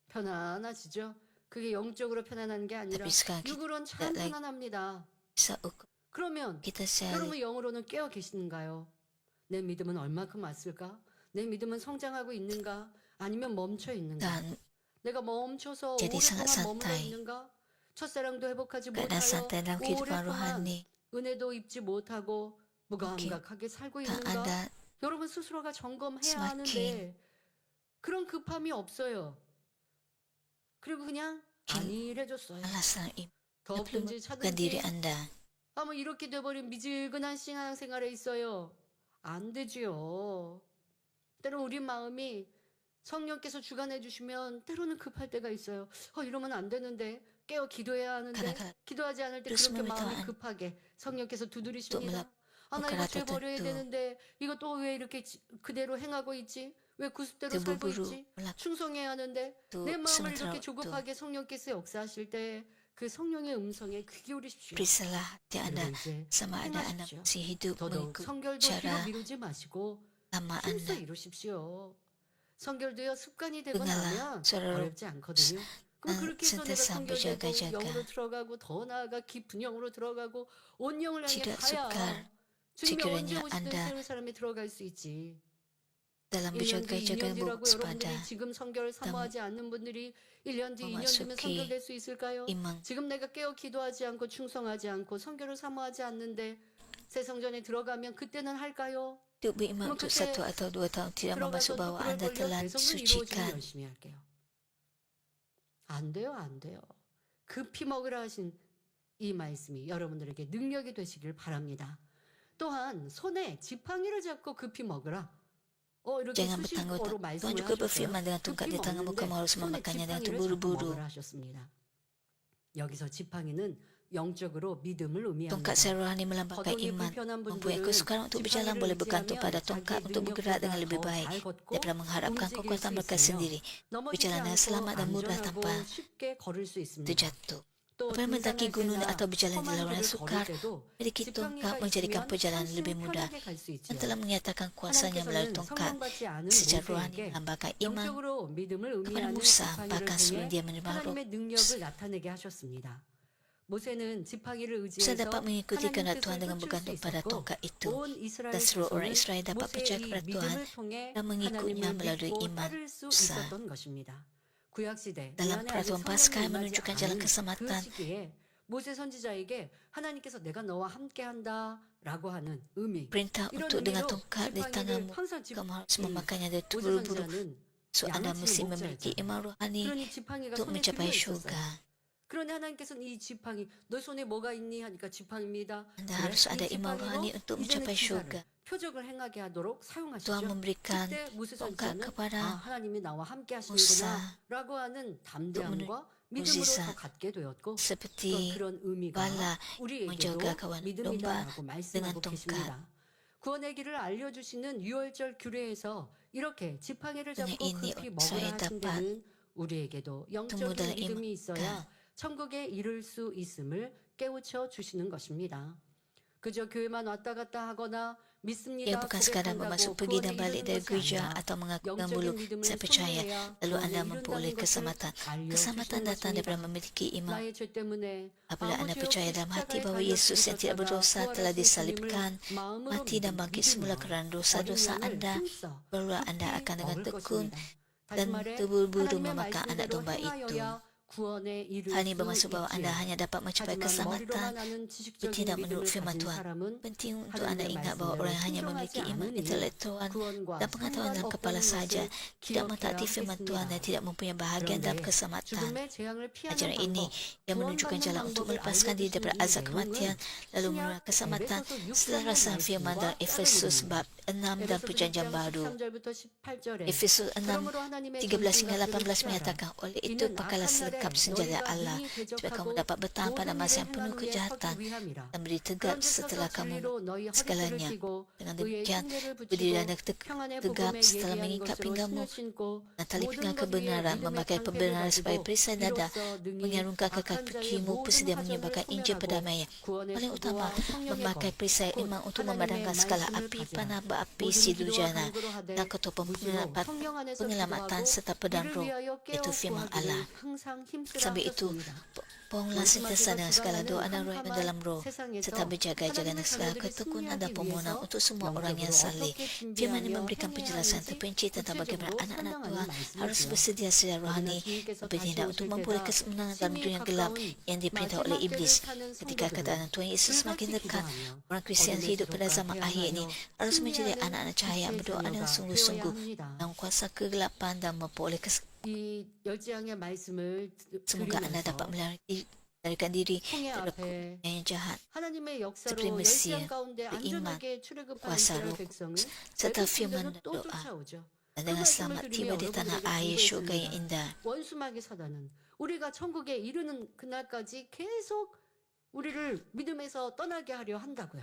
편안하시죠? 그게 영적으로 편안한 게 아니라 Tapi sekarang 육으로는 참 lagi- 편안합니다. bisa ukur 그러면 kita saya 여러분 영으로는 깨어 계시는가요? 내 믿음은 얼마큼 왔을까? 내 믿음은 성장하고 있는가? 아니면 멈춰 있는가? dan 내가 멈춰서 jadi sangat 오랫동안 머물러 santai. 있는가? 첫사랑도 회복하지 keadaan 못하여 santai dalam kehidupan 오랫동안 rohani. 은혜도 입지 못하고 무감각하게 살고 Dan 있는가? anda 여러분 스스로가 점검해야 semakin 하는데 그런 급함이 없어요. 그리고 그냥 안일해졌어요. alasan 더 엎든지 bukan diri 차든지 anda. 뭐 이렇게 돼버린 미지근한 신앙생활에 있어요. 안 되지요. 때론 우리 마음이 성령께서 주관해 주시면 때로는 급할 때가 있어요. 이러면 안 되는데 깨어 기도해야 하는데 Kadang-kadang 기도하지 않을 때 terus 그렇게 마음이 meminta 급하게 성령께서 untuk 두드리십니다. 나 이거 melakukan 죄 버려야 tertentu. 되는데 이거 또 왜 이렇게 그대로 행하고 있지? 왜 구습대로 살고 terburu-buru 있지? melakukan 충성해야 하는데 itu 내 마음을 sementara 이렇게 waktu. 조급하게 성령께서 역사하실 때 그 성령의 음성에 귀 기울이십시오. Periksalah hati anda 그리고 이제 sama ada anda 행하십시오. masih hidup 더더욱 mengikut 성결도 뒤로 cara 미루지 마시고 lama 힘써 anda. 이루십시오. 성결도요 습관이 되고 Dengarlah 나면 suara Roh 어렵지 않거든요. 그럼 그렇게 해서 내가 sentiasa 성결되고 berjaga-jaga. 영으로 들어가고 더 나아가 깊은 영으로 들어가고 온 영을 향해 Tidak 가야 sukar 주님이 언제 sekiranya 오시든 anda 새로운 사람이 들어갈 수 있지. dalam 1년 뒤, berjaga-jaga 2년 뒤라고 waspada, 여러분들이 지금 성결을 사모하지 않는 분들이 1년 뒤, 2년 뒤면 memasuki 성결될 수 있을까요? imang 지금 내가 깨어 기도하지 않고 충성하지 않고 성결을 사모하지 않는데 새 성전에 들어가면 그때는 할까요? untuk berimam untuk 1 atau 2 tahun tidak 들어가서 bermaksud 또 bahwa 그럴 Anda 걸요? telah 대성령 이루어지면 disucikan. 열심히 할게요. 안 돼요, 안 돼요. 급히 먹으라 하신 이 말씀이 여러분들에게 능력이 되시길 바랍니다. 또한 손에 지팡이를 잡고 급히 먹으라. 이렇게 Jangan bertangguh 수식어로 Tuhan 말씀을 juga berfirman 하셨어요. dengan tongkat 급히 di tanganmu, 먹는데 kamu harus 손에 memakannya dengan 지팡이를 잡고 terburu-buru. 먹으라 하셨습니다. 여기서 지팡이는 영적으로 믿음을 의미합니다. Tongkat secara rohani melambangkan 거동이 iman. 불편한 Mempunyai 분들은 kesukaran untuk berjalan boleh bergantung pada tongkat untuk bergerak dengan lebih baik daripada mengharapkan kekuatan mereka sendiri. Berjalan dengan selamat dan mudah tanpa terjatuh. Apabila mendaki gunung atau berjalan di lautan yang sukar, memiliki tongkat menjadikan perjalanan lebih mudah. Dan telah menyatakan kuasanya melalui tongkat. Secara rohani melambangkan iman kepada Musa bahkan sebelum dia menerima roh. Musa dapat mengikuti kehendak Tuhan dengan bergantung pada tongkat itu, dan seluruh orang Israel dapat percaya kepada Tuhan dan mengikutnya melalui iman Musa. Dalam peraturan Paskah menunjukkan jalan keselamatan. 모세 선지자에게 하나님께서 내가 너와 함께한다라고 하는 의미. Perintah untuk dengan tongkat di tanganmu, kamu harus memakannya dari terburu-buru. So Anda mesti memiliki iman rohani untuk mencapai syurga. 그런데 하나님께서는 이 지팡이 너 손에 뭐가 있니 하니까 지팡이입니다. Anda harus ada iman rohani untuk mencapai syurga. 표적을 행하게 하도록 사용하시죠. Tuhan memberikan 그때 모세 tongkat 선지자는 kepada 하나님이 나와 함께 Musa 하시는구나라고 하는 담대함과 믿음으로 mukjizat 더 갖게 되었고 seperti 그런 의미가 bala 우리에게도 menjaga kawan domba 믿음이다라고 dengan 말씀하고 tongkat. 계십니다. 구원의 길을 알려주시는 유월절 규례에서 이렇게 지팡이를 잡고 ini 급히 saya 먹으라 하신 dapat 데는 우리에게도 영적인 dalam 믿음이 있어야 iman. 천국에 이를 수 있음을 깨우쳐 주시는 것입니다. 그저 교회만 왔다 갔다 하거나 믿습니다. Ia bukan sekadar bermasuk pergi dan balik dari gereja atau mengaku dengan mulut saya percaya, lalu Anda memperoleh keselamatan. Keselamatan datang daripada memiliki iman. Apabila Anda percaya dalam hati bahawa Yesus yang tidak berdosa telah disalibkan, mati dan bangkit semula kerana dosa-dosa Anda, barulah Anda akan dengan tekun dan terburu-buru memakan anak domba itu. Hal ini bermaksud bahawa Anda hanya dapat mencapai keselamatan tidak menurut firman Tuhan. Penting untuk Anda ingat bahawa orang yang hanya memiliki iman intelektual dan pengetahuan dalam kepala sahaja tidak mentaati firman Tuhan dan tidak mempunyai bahagian dalam keselamatan. Ajaran ini yang menunjukkan jalan untuk melepaskan diri daripada azab kematian lalu menerima keselamatan setelah rasa firman dalam Efesus bab 6 dan perjanjian baru. Efesus 6, 13 hingga 18 menyatakan, oleh itu pakailah selekap senjata Allah supaya kamu dapat bertahan pada masa yang penuh kejahatan dan berdiri tegap setelah kamu segalanya. Dengan demikian, berdiri dan tegap setelah mengikat pinggangmu dan tali pinggang kebenaran, memakai pembenaran sebagai perisai dada, mengarungkan kekal kakimu, bersedia menyebarkan Injil perdamaian. Paling utama, memakai perisai iman untuk memadamkan segala api panah berapi si durjana dan ketopong penyelamatan serta pedang roh, iaitu firman Allah. Sambil itu, pohonlah sentiasa dengan segala doa dan roh dalam roh, serta berjaga-jaga dengan segala ketekunan dan permohonan untuk semua orang yang saleh. Firman ini memberikan penjelasan terperinci tentang bagaimana anak-anak Tuhan harus bersedia secara rohani bertindak untuk memperoleh kemenangan dalam dunia gelap yang diperintah oleh iblis. Ketika kedatangan Tuhan Yesus semakin dekat, orang Kristian hidup pada zaman akhir ini harus menjadi anak-anak cahaya yang berdoa dengan sungguh-sungguh dalam kuasa kegelapan dan memperoleh 이 열지양의 말씀을 semoga Anda dapat melarikan diri dari yang jahat 하나님의 seperti 역사로 Mesia, 열지양 가운데 beriman, 안전하게 출애굽한 kuasa 이스라엘 roh 백성은 serta firman dan 또 doa 쫓아오죠. dan dengan selamat tiba di tanah air syurga yang indah. 원수막이 사단은 우리가 천국에 이르는 그날까지 계속 우리를 믿음에서 떠나게 하려 한다고요.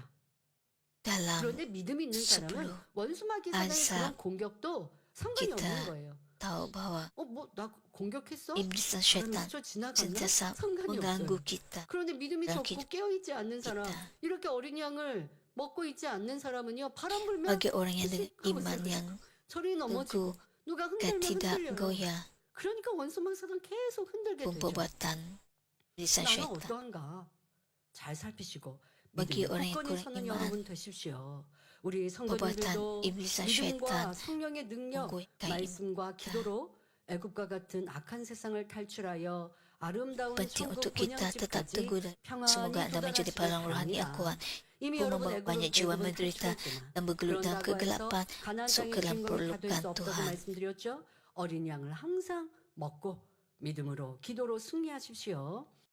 Dalam 그런데 믿음이 있는 사람은 원수막이 사단의 그런 공격도 상관이 없는 거예요. tahu bahawa 나 공격했어? iblis dan syaitan 스쳐 지나갔나? sentiasa 상관이 mengganggu 없어요. kita. 그런데 믿음이 dalam 적고 깨어있지 않는 사람, 이렇게 어린 양을 먹고 있지 않는 사람은요, 바람 불면 Bagi orang yang dengan 씩 하고 iman 있어요. yang 저리 넘어지고 누가 흔들면 tidak 흔들려요. goyah 그러니까 원수막 사단 계속 흔들게 pun 되죠. perbuatan iblis dan 나는 syaitan. 어떠한가 잘 살피시고 bagi 믿음의 orang yang 굳건히 kurang 서는 iman, 여러분 되십시오. 우리 perbuatan 성도님들도 iblis dan syaitan 믿음과 성령의 능력, menggugurkan iman 말씀과 기도로 애굽과 같은 악한 세상을 탈출하여 아름다운 penting 천국 untuk kita tetap 본향집까지 teguh dan semoga 평안히 Anda menjadi 도달하시길 pahlawan rohani yang 바랍니다. kuat 이미 pun 여러분 membawa banyak jiwa 애굽을 menderita 탈출했구나. dan bergelut dalam 그런다고 해서 kegelapan 가나안 masuk 땅의 ke dalam 주인공이 다 될 수 perlukan 없다고 Tuhan. 말씀드렸죠. 어린 양을 항상 먹고 믿음으로 기도로 승리하십시오.